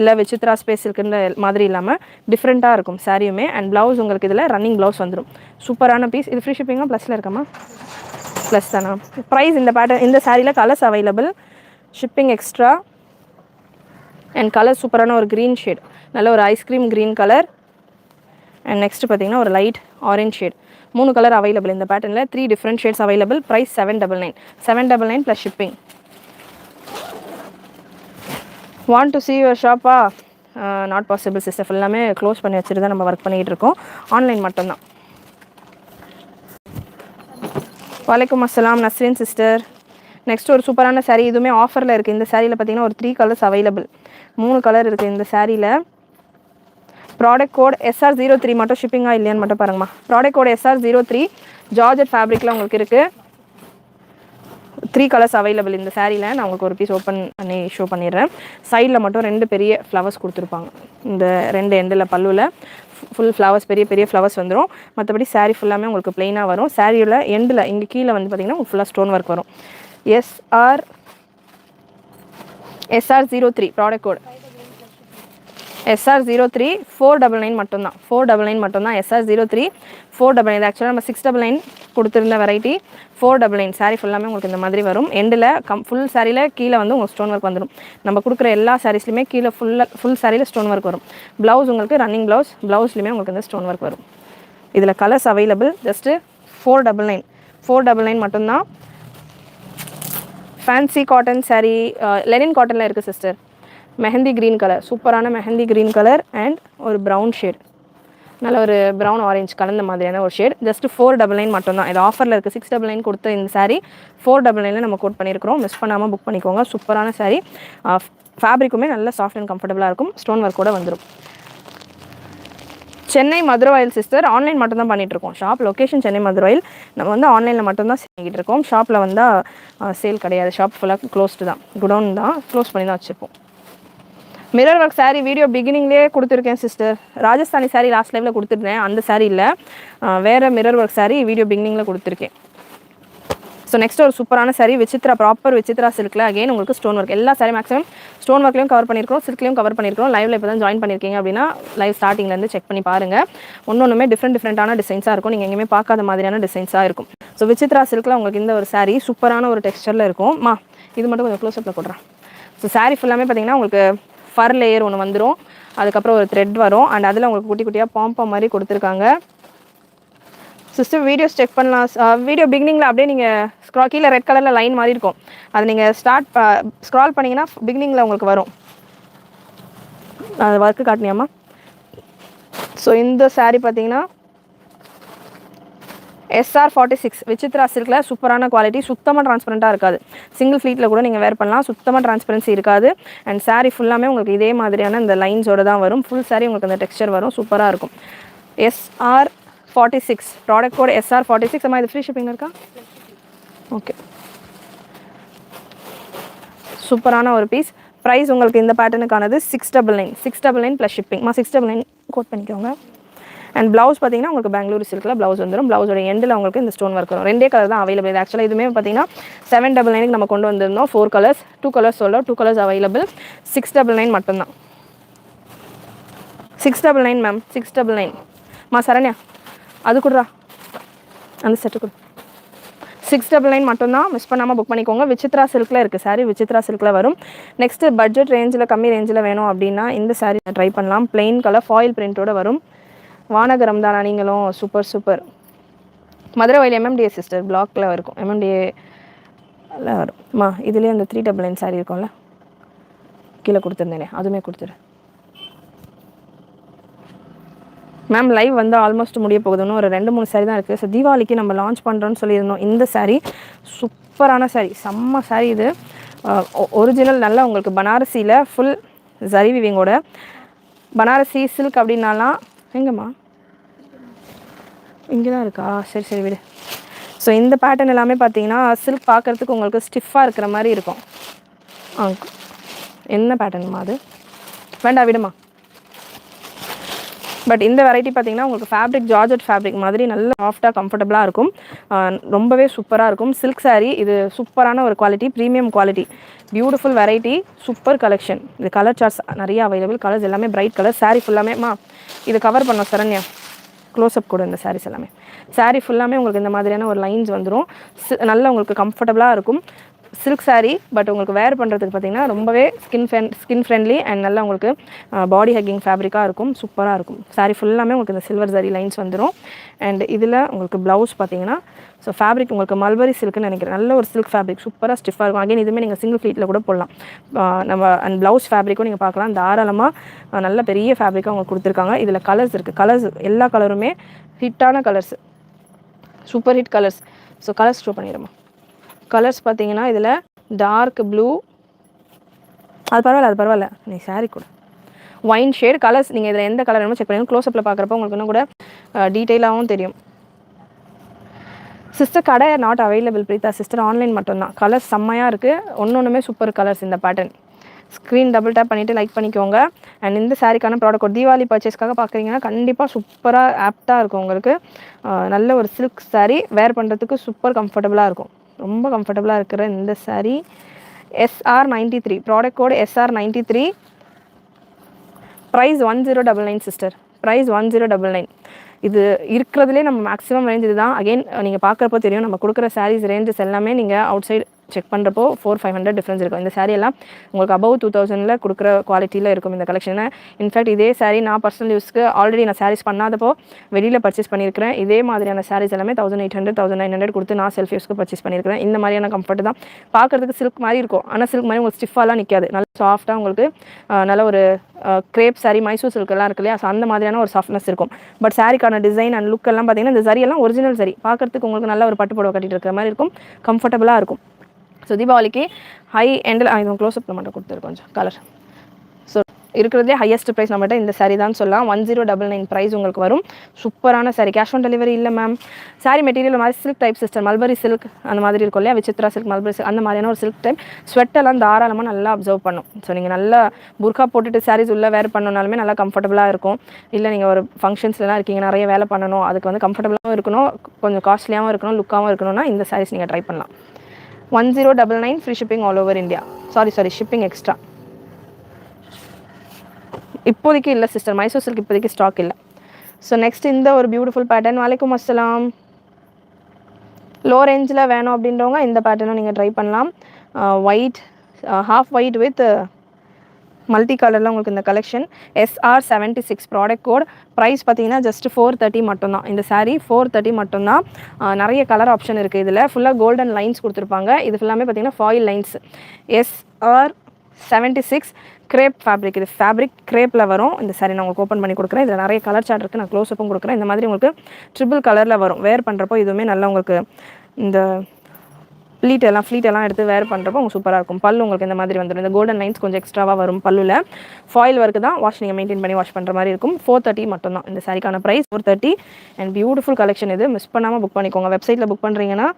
இல்லை விசித்ரா ஸ்பேஸ் இருக்குன்ற மாதிரி இல்லாமல் டிஃப்ரெண்ட்டாக இருக்கும் சாரியுமே. அண்ட் ப்ளவுஸ் உங்களுக்கு இதில் ரன்னிங் ப்ளவுஸ் வந்துடும். சூப்பரான பீஸ். இது ஃப்ரீ ஷிப்பிங்காக ப்ளஸில் இருக்காமா? ப்ளஸ் தானா? ப்ரைஸ் இந்த பேட்டர்ன் இந்த சாரியில் colours available, shipping extra. And colour சூப்பரான ஒரு க்ரீன் ஷேட், நல்ல ஒரு ice cream green colour. And next பார்த்தீங்கன்னா ஒரு light orange shade. 3 colour available இந்த பேட்டர்னில். 3 different shades available. Price 799. 799 plus shipping. Want to see your ஷாப்பா? நாட் பாசிபிள் சிஸ்டர், ஃபுல்லாமே க்ளோஸ் பண்ணி வச்சுட்டு தான் நம்ம ஒர்க் பண்ணிகிட்டு இருக்கோம். ஆன்லைன் மட்டும்தான். வலைக்கம் அஸ்ஸலாம் நஸ்ரீன் சிஸ்டர். நெக்ஸ்ட் ஒரு சூப்பரான சாரீ, இதுவுமே ஆஃபரில் இருக்குது. இந்த சாரியில் பார்த்தீங்கன்னா ஒரு 3 கலர்ஸ் அவைலபிள். 3 கலர் இருக்குது இந்த சாரியில். ப்ராடக்ட் கோட் SR03 மட்டும் ஷிப்பிங்காக இல்லையான்னு மட்டும் பாருங்கம்மா. ப்ராடக்ட் கோட் SR03 ஜார்ஜெட் ஃபேப்ரிக்கில் உங்களுக்கு இருக்குது. 3 கலர்ஸ் அவைலபிள் இந்த சாரியில். நான் உங்களுக்கு ஒரு பீஸ் ஓப்பன் பண்ணி ஷோ பண்ணிடுறேன். சைடில் மட்டும் 2 பெரிய ஃப்ளவர்ஸ் கொடுத்துருப்பாங்க. இந்த 2 எண்டில் பல்லுவில் ஃபுல் ஃப்ளவர்ஸ், பெரிய பெரிய ஃப்ளவர்ஸ் வந்துடும். மற்றபடி சாரீ ஃபுல்லாமே உங்களுக்கு ப்ளெயினாக வரும். சாரியில் எண்டில் இங்கே கீழே வந்து பார்த்திங்கன்னா உங்களுக்கு ஃபுல்லாக ஸ்டோன் ஒர்க் வரும். SR03 ப்ராடக்ட் கோட் SR03 499 மட்டும்தான். 499 மட்டும்தான். SR03 499. ஆக்சுவலாக நம்ம 699 கொடுத்துருந்த வெரைட்டி 499. சாரீ ஃபுல்லாமே உங்களுக்கு இந்த மாதிரி வரும். எண்டில் ஃபுல் சாரியில் கீழே வந்து உங்களுக்கு ஸ்டோன் ஒர்க் வந்துடும். நம்ம கொடுக்குற எல்லா சாரீஸ்லையுமே கீழே ஃபுல் சாரியில் ஸ்டோன் ஒர்க் வரும். ப்ளவுஸ் உங்களுக்கு ரன்னிங் ப்ளவுஸ், ப்ளவுஸ்லையுமே உங்களுக்கு இந்த ஸ்டோன் ஒர்க் வரும். இதில் கலர்ஸ் அவைலபிள். ஜஸ்ட்டு 499. 499 மட்டும்தான். ஃபேன்சி காட்டன் சாரீ, லெனின் காட்டனில் இருக்குது சிஸ்டர். மெஹந்தி க்ரீன் கலர், சூப்பரான மெஹந்தி க்ரீன் கலர் அண்ட் ஒரு ப்ரௌன் ஷேட், நல்ல ஒரு ப்ரௌன் ஆரஞ்சு கலந்த மாதிரியான ஒரு ஷேட். ஜஸ்ட் 499 மட்டும்தான். இது ஆஃபரில் இருக்குது. 699 கொடுத்த இந்த சாரீ 499 நம்ம கோட் பண்ணியிருக்கிறோம். மிஸ் பண்ணாமல் புக் பண்ணிக்கோங்க. சூப்பரான சாரீ. ஃபேப்ரிக்குமே நல்ல சாஃப்ட் அண்ட் கம்ஃபர்டபுளாக இருக்கும். ஸ்டோன் ஒர்க் கூட வந்துடும். சென்னை மதுரவாயில் சிஸ்டர். ஆன்லைன் மட்டும் தான் பண்ணிகிட்ருக்கோம். Shop location Chennai Maduravoyal. நம்ம வந்து ஆன்லைனில் மட்டும்தான் செஞ்சுக்கிட்டு இருக்கோம். ஷாப்பில் வந்தால் சேல் கிடையாது. ஷாப் ஃபுல்லாக க்ளோஸ்டு தான், குடோன் தான், க்ளோஸ் பண்ணி தான் வச்சுப்போம். மிரர் ஒர்க் சாரீ வீடியோ பிகினிங்லேயே கொடுத்துருக்கேன் சிஸ்டர். ராஜஸ்தானி சாரீ லாஸ்ட் லைவில் கொடுத்துருந்தேன். அந்த சாரீ இல்லை, வேறு மிரர் ஒர்க் சாரீ வீடியோ பிகினிங்கில் கொடுத்துருக்கேன். ஸோ நெக்ஸ்ட் ஒரு சூப்பரான சாரீ விசித்ரா, ப்ராப்பர் விசித்ரா சில்கில். அகைன் உங்களுக்கு ஸ்டோன் ஒர்க். எல்லா சாரீ மேக்ஸிமம் ஸ்டோன் ஒர்க்லையும் கவர் பண்ணியிருக்கோம், சில்க்லையும் கவர் பண்ணியிருக்கோம். லைவ்ல இப்போ தான் ஜாயின் பண்ணியிருக்கீங்க அப்படின்னா லைவ் ஸ்டார்டிங்லேருந்து செக் பண்ணி பாருங்கள். ஒன்றுமே டிஃப்ரெண்ட்டான டிசைன்ஸாக இருக்கும். நீங்கள் எங்கேயுமே பார்க்காத மாதிரியான டிசைன்ஸாக இருக்கும். ஸோ விசித்ரா சில்கில் உங்களுக்கு இந்த ஒரு சாரீ சூப்பரான ஒரு டெக்ஸ்டரில் இருக்கும். இது மட்டும் கொஞ்சம் க்ளோஸ்அப்பில் கொடுறேன். ஸோ சாரீ ஃபுல்லாமே பார்த்தீங்கன்னா உங்களுக்கு ஃபர் லேயர் ஒன்று வந்துடும், அதுக்கப்புறம் ஒரு த்ரெட் வரும், அண்ட் அதில் உங்களுக்கு குட்டி குட்டியாக பாம்பா மாதிரி கொடுத்துருக்காங்க. சிஸ்டர் வீடியோஸ் செக் பண்ணலாம். வீடியோ பிகினிங்கில் அப்படியே நீங்கள் கீழே ரெட் கலரில் லைன் மாதிரி இருக்கும், அது நீங்கள் ஸ்க்ரால் பண்ணிங்கன்னா பிகினிங்கில் உங்களுக்கு வரும். அது ஒர்க்கு காட்டினியாம்மா. ஸோ இந்த சாரீ பார்த்தீங்கன்னா SR46 விசித்ரா சில்கில் சூப்பரான குவாலிட்டி, சுத்தமாக ட்ரான்ஸ்பரண்ட்டாக இருக்காது. சிங்கிள் ஃப்ளீட்டில் கூட நீங்கள் வேர் பண்ணலாம், சுத்தமாக ட்ரான்ஸ்பரன்சி இருக்காது. அண்ட் சாரீ ஃபுல்லாமே உங்களுக்கு இதே மாதிரியான இந்த லைன்ஸோடு தான் வரும். ஃபுல் சாரீ உங்களுக்கு அந்த டெக்ஸ்சர் வரும், சூப்பராக இருக்கும். SR46 product code SR46. அம்மா இது ஃப்ரீ ஷிப்பிங் இருக்கா? ஓகே, சூப்பரான ஒரு பீஸ். ப்ரைஸ் உங்களுக்கு இந்த பேட்டர்னுக்கானது 699. 699 ப்ளஸ் ஷிப்பிங். 699 கோட் பண்ணிக்கோங்க. அண்ட் ப்ளவுஸ் பார்த்தீங்கன்னா உங்களுக்கு பெங்களூர் சில்கில் ப்ளவுஸ் வந்துடும். ப்ளவுஸோட எண்டில் உங்களுக்கு இந்த ஸ்டோன் ஒர்க் வரும். 2 கலர் தான் அவைலபிள். இது ஆக்சுவலாக இதுவுமே பார்த்தீங்கன்னா 799 நம்ம கொண்டு வந்திருந்தோம். 4 கலர்ஸ், 2 கலர்ஸ் சொல்லலாம், 2 கலர்ஸ் அவைலபிள். 699 மட்டும்தான். 699 மேம், 699. சரண்யா அது கொடுறா, அந்த செட்டு கொடு. 699 மட்டும்தான், மிஸ் பண்ணாமல் புக் பண்ணிக்கோங்க. விசித்ரா சில்கில் இருக்குது சாரீ, விசித்ரா சில்கில் வரும். நெக்ஸ்ட்டு பட்ஜெட் ரேஞ்சில், கம்மி ரேஞ்சில் வேணும் அப்படின்னா இந்த சாரீ ட்ரை பண்ணலாம். பிளெயின் கலர் ஃபாயில் பிரிண்ட்டோடு வரும். வானகரம் தானா நீங்களும்? Super super. மதுரை வயல் MMDA சிஸ்டர் பிளாக்ல இருக்கும், MMDAல வரும். இதுலேயே அந்த 399 சாரீ இருக்கும்ல, கீழே கொடுத்துருந்தேனே, அதுவுமே கொடுத்துரு மேம். லைவ் வந்து ஆல்மோஸ்ட் முடிய போகுதுன்னு ஒரு 2-3 சாரீ தான் இருக்குது. ஸோ தீபாவளிக்கு நம்ம லான்ச் பண்ணுறோன்னு சொல்லியிருந்தோம். இந்த சாரீ சூப்பரான சாரீ, செம்ம சாரீ. இது ஒரிஜினல் நல்லா உங்களுக்கு பனாரசியில் ஃபுல் ஜரி விவிங்கோட. பனாரசி சில்க் அப்படின்னாலாம் எங்கம்மா இங்கே தான் இருக்கா? சரி சரி விடு. ஸோ இந்த பேட்டர்ன் எல்லாமே பார்த்தீங்கன்னா சில்க் பார்க்குறதுக்கு உங்களுக்கு ஸ்டிஃபாக இருக்கிற மாதிரி இருக்கும். என்ன பேட்டர்னுமா அது? வேண்டாம் விடுமா. பட் இந்த வெரைட்டி பார்த்தீங்கன்னா உங்களுக்கு ஃபேப்ரிக் ஜார்ஜெட் ஃபேப்ரிக் மாதிரி நல்ல சாஃப்டாக கம்ஃபர்டபுளாக இருக்கும். ரொம்பவே சூப்பராக இருக்கும். சில்க் சாரீ இது சூப்பரான ஒரு quality, premium quality, beautiful variety, super collection. இது கலர் சார்ட்ஸ் நிறைய அவைலபிள். கலர்ஸ் எல்லாமே பிரைட் கலர். சாரீ ஃபுல்லாமே இது கவர் பண்ணோம் சரண்யா, க்ளோஸ்அப் கூட. இந்த சாரீஸ் எல்லாமே சாரீ ஃபுல்லாமே உங்களுக்கு இந்த மாதிரியான ஒரு லைன்ஸ் வந்துடும். நல்லா உங்களுக்கு கம்ஃபர்டபுளாக இருக்கும். சில்க் சாரீ, பட் உங்களுக்கு வேர் பண்ணுறதுக்கு பார்த்தீங்கன்னா ரொம்பவே ஸ்கின் ஃப்ரெண்ட்லி அண்ட் நல்லா உங்களுக்கு பாடி ஹக்கிங் ஃபேப்ரிக்காக இருக்கும், சூப்பராக இருக்கும். சாரீ ஃபுல்லாமே உங்களுக்கு இந்த சில்வர் ஜரி லைன்ஸ் வந்துடும். அண்ட் இதில் உங்களுக்கு ப்ளவுஸ் பார்த்தீங்கன்னா ஸோ ஃபேப்ரிக் உங்களுக்கு மல்பரி சில்க்னு நினைக்கிறேன். நல்ல ஒரு சில்க் ஃபேப்ரிக், சூப்பராக ஸ்டிஃபாக இருக்கும். அகைன் இதுவுமே நீங்கள் சிங்கிள் ஃப்ளீட்டில் கூட போடலாம். நம்ம அண்ட் ப்ளவுஸ் ஃபேப்ரிக்கும் நீங்கள் பார்க்கலாம். தாராளமாக நல்ல பெரிய ஃபேப்ரிக்காக உங்களுக்கு கொடுத்துருக்காங்க. இதில் கலர்ஸ் இருக்குது. கலர்ஸ் எல்லா கலருமே ஹிட்டான colours, super hit colours. So colours show பண்ணிடுமா. கலர்ஸ் பார்த்தீங்கன்னா இதில் டார்க் ப்ளூ, அது பரவாயில்ல நீ சாரீ கூட ஒயின் ஷேட் கலர்ஸ். நீங்கள் இதில் எந்த கலர் வேணுமோ செக் பண்ணிக்கணும். க்ளோஸ்அப்பில் பார்க்குறப்ப உங்களுக்கு இன்னும் கூட டீட்டெயிலாகவும் தெரியும். சிஸ்டர் கடை not available Preetha sister, online மட்டும்தான். கலர்ஸ் செம்மையாக இருக்குது, ஒன்றுமே சூப்பர் கலர்ஸ். இந்த பேட்டர்ன் ஸ்க்ரீன் டபுள் டேப் பண்ணிவிட்டு லைக் பண்ணிக்கோங்க. அண்ட் இந்த சாரீக்கான ப்ராடக்ட் ஒரு தீபாவளி பர்ச்சேஸ்க்காக பார்க்குறீங்கன்னா கண்டிப்பாக சூப்பராக ஆப்டாக இருக்கும் உங்களுக்கு. நல்ல ஒரு சில்க் சாரீ, வேர் பண்ணுறதுக்கு சூப்பர் கம்ஃபர்டபுளாக இருக்கும். ரொம்ப கம்ஃபர்டபுளாக இருக்கிற இந்த saree SR93 product code SR93. Price 1099 sister, price 1099. இது இருக்கிறதுலே நம்ம மேக்ஸிமம் ரேஞ்ச் இது தான். அகெயின் நீங்கள் பார்க்குறப்போ தெரியும், நம்ம கொடுக்குற சாரீஸ் ரேஞ்சஸ் எல்லாமே நீங்கள் அவுட் சைடு செக் பண்ணுறப்போ 400-500 டிஃப்ரென்ஸ் இருக்கும். இந்த சாரீ எல்லாம் உங்களுக்கு அபவ் 2000 கொடுக்குற குவாலிட்டியில் இருக்கும் இந்த கலெக்ஷனை. இன்ஃபேக்ட் இதே சாரீ நான் பர்சனல் யூஸ்க்கு ஆல்ரெடி நான் சாரீஸ் பண்ணாதப்போ வெளியில் பர்ச்சேஸ் பண்ணியிருக்கிறேன். இதே மாதிரியான சாரீஸ் எல்லாமே 1800-1900 கொடுத்து நான் செல்ஃப் யூஸ்க்கு பர்ச்சேஸ் பண்ணியிருக்கிறேன். இந்த மாதிரியான கம்ஃபர்ட் தான். பார்க்குறதுக்கு சில்க் மாதிரி இருக்கும், ஆனால் சில்க் மாதிரி உங்களுக்கு ஸ்டிஃபாலாம் நிற்காது. நல்ல சாஃப்டாக உங்களுக்கு நல்ல ஒரு கிரேப் சாரீ, மைசூர் சில்கெல்லாம் இருக்கு இல்லையா, ஸோ அந்த மாதிரியான ஒரு சாஃப்ட்னஸ் இருக்கும். பட் சாரீக்கான டிசைன் அண்ட் லுக் எல்லாம் பார்த்தீங்கன்னா இந்த சாரீ எல்லாம் ஒரிஜினல் சாரீ. பார்க்குறதுக்கு உங்களுக்கு நல்ல ஒரு பட்டு புடவை கட்டிட்டு இருக்கிற மாதிரி இருக்கும், கம்ஃபர்டபுளாக இருக்கும். ஸோ தீபாவளிக்கு ஹை எண்டில் இது க்ளோஸ்அப்பில் மட்டும் கொடுத்துருக்கோம் கொஞ்சம் கலர். ஸோ இருக்கிறதே ஹையஸ்ட் ப்ரைஸ் நம்மகிட்ட இந்த சாரீ தான் சொல்லலாம். 1099 ப்ரைஸ் உங்களுக்கு வரும். சூப்பரான சாரீ. கேஷ் ஆன் டெலிவரி இல்லை மேம். சாரீ மெட்டீரியல் மாதிரி silk type sister, mulberry silk அந்த மாதிரி இருக்கும் இல்லையா, விசித்ரா சில்க், மல்பரி சில்க் அந்த மாதிரியான ஒரு சில்க் டைப். ஸ்வெட்டெல்லாம் தாராளமாக நல்லா அப்சர்வ் பண்ணும். ஸோ நீங்கள் நல்லா புர்கா போட்டுட்டு சாரீஸ் உள்ளே வேர் பண்ணணுனாலுமே நல்லா கம்ஃபர்டபுளாக இருக்கும். இல்லை நீங்கள் ஒரு ஃபங்க்ஷன்ஸ்லாம் இருக்கீங்க, நிறைய வேலை பண்ணணும், அதுக்கு வந்து கம்ஃபர்டபுளாகவும் இருக்கணும், கொஞ்சம் காஸ்ட்லியாகவும் இருக்கணும், லுக்காகவும் இருக்கணும்னா இந்த சாரீஸ் நீங்கள் ட்ரை பண்ணலாம். 1099 free shipping all over India. Sorry shipping extra. இப்போதைக்கு இல்லை சிஸ்டர், மைசூர் சில்க் இப்போதைக்கு ஸ்டாக் இல்லை. ஸோ நெக்ஸ்ட் இந்த ஒரு பியூட்டிஃபுல் பேட்டர்ன். வலைக்கும் அஸ்ஸலாம். லோ ரேஞ்சில் வேணும் அப்படின்றவங்க இந்த பேட்டர்னும் நீங்கள் ட்ரை பண்ணலாம். White, half white with multi கலரில் உங்களுக்கு இந்த collection. SR76 product code. Price பார்த்தீங்கன்னா ஜஸ்ட் 430 மட்டும்தான். இந்த சாரீ 430 மட்டும்தான். நிறைய கலர் ஆப்ஷன் இருக்குது இதில். ஃபுல்லாக கோல்டன் லைன்ஸ் கொடுத்துருப்பாங்க. இது ஃபுல்லாமே பார்த்தீங்கன்னா foil lines. SR76 crepe fabric. இது ஃபேப்ரிக் கிரேப்பில் வரும். இந்த சாரீ நான் உங்களுக்கு ஓப்பன் பண்ணி கொடுக்குறேன். இதில் நிறைய கலர் சார்ட் இருக்குது, நான் க்ளோஸ்அப்பும் கொடுக்குறேன். இந்த மாதிரி உங்களுக்கு ட்ரிபிள் கலரில் வரும். வேர் பண்ணுறப்போ இதுவுமே நல்லா உங்களுக்கு இந்த ஃப்ளீட் எல்லாம் எடுத்து வேர் பண்ணுறப்போ உங்களுக்கு சூப்பராக இருக்கும். பல்லு உங்களுக்கு இந்த மாதிரி வந்துடும். இந்த கோல்டன் லைன்ஸ் கொஞ்சம் எக்ஸ்ட்ராவாக வரும் பல்லுவில். ஃபாயில் ஒர்க்கு தான். வாஷ் நீங்கள் மெயின்டைன் பண்ணி வாஷ் பண்ணுற மாதிரி இருக்கும். 430 மட்டும்தான் இந்த சாரிக்கான ப்ரைஸ். 430 and beautiful collection. இது மிஸ் பண்ணாமல் புக் பண்ணிக்கோங்க. வெப்சைட்டில் புக் பண்ணுறீங்கன்னா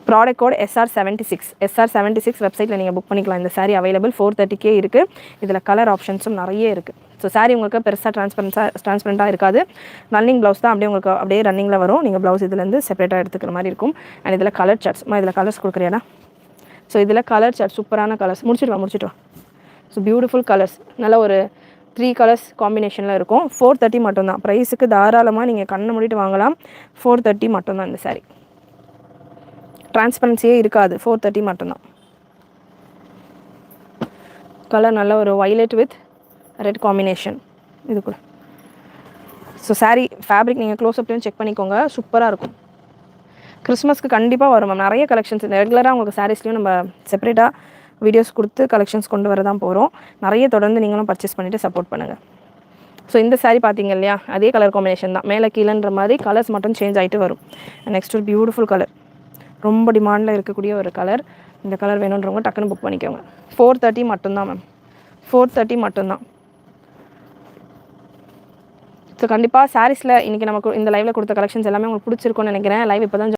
ப்ராடக்ட் கோட் SR76 வெப்சைட்டில் நீங்கள் புக் பண்ணிக்கலாம். இந்த சாரீ அவைலபிள் 430 இருக்குது. இதில் கலர் ஆப்ஷன்ஸும் நிறைய இருக்குது. ஸோ சாரீ உங்களுக்கு பெருசாக ட்ரான்ஸ்பரண்ட்டாக இருக்காது. ரன்னிங் ப்ளவுஸ் தான், அப்படியே உங்களுக்கு அப்படியே ரன்னிங்கில் வரும். நீங்கள் ப்ளவுஸ் இதுலேருந்து செப்பரேட்டாக எடுத்துக்கிற மாதிரி இருக்கும். அண்ட் இதில் கலர் சார்ட்ஸ், இதில் கலர்ஸ் கொடுக்குறியாடா. ஸோ இதில் கலர் சார்ட் சூப்பரான கலர்ஸ். முடிச்சுட்டு வா. ஸோ பியூட்டிஃபுல் கலர்ஸ், நல்ல ஒரு 3 கலர்ஸ் காம்பினேஷனில் இருக்கும். 430 மட்டும்தான். ப்ரைஸுக்கு தாராளமாக நீங்கள் கண்ணை மூடிட்டு வாங்கலாம். 430 மட்டும்தான் இந்த சாரீ. டிரான்ஸ்பரன்சியே இருக்காது. 430 மட்டும்தான். கலர் நல்ல ஒரு வைலட் வித் ரெட் காம்பினேஷன் இது கூட. ஸோ சாரீ ஃபேப்ரிக் நீங்கள் க்ளோஸ்அப்லையும் செக் பண்ணிக்கோங்க, சூப்பராக இருக்கும். கிறிஸ்மஸ்க்கு கண்டிப்பாக வரும் மேம். நிறைய கலெக்ஷன்ஸ் ரெகுலராக உங்களுக்கு சாரீஸ்லையும் நம்ம செப்பரேட்டாக வீடியோஸ் கொடுத்து கலெக்ஷன்ஸ் கொண்டு வர தான் போகிறோம். நிறைய தொடர்ந்து நீங்களும் பர்ச்சேஸ் பண்ணிவிட்டு சப்போர்ட் பண்ணுங்கள். ஸோ இந்த சாரீ பார்த்தீங்க இல்லையா, அதே கலர் காம்பினேஷன் தான். மேலே கீழன்ற மாதிரி கலர்ஸ் மட்டும் சேஞ்ச் ஆகிட்டு வரும். நெக்ஸ்ட் ஒரு பியூட்டிஃபுல் கலர், ரொம்ப டிமாண்டில் இருக்கக்கூடிய ஒரு கலர். இந்த கலர் வேணுன்றவங்க டக்குன்னு புக் பண்ணிக்கோங்க. 430 மட்டும்தான் மேம். 430 மட்டும்தான். ஸோ கண்டிப்பாக சாரீஸில் இன்றைக்கி நமக்கு இந்த லைவில் கொடுத்த கலெக்ஷன்ஸ் எல்லாமே உங்களுக்கு பிடிச்சிருக்கும்னு நினைக்கிறேன். லைவ் இப்போ தான்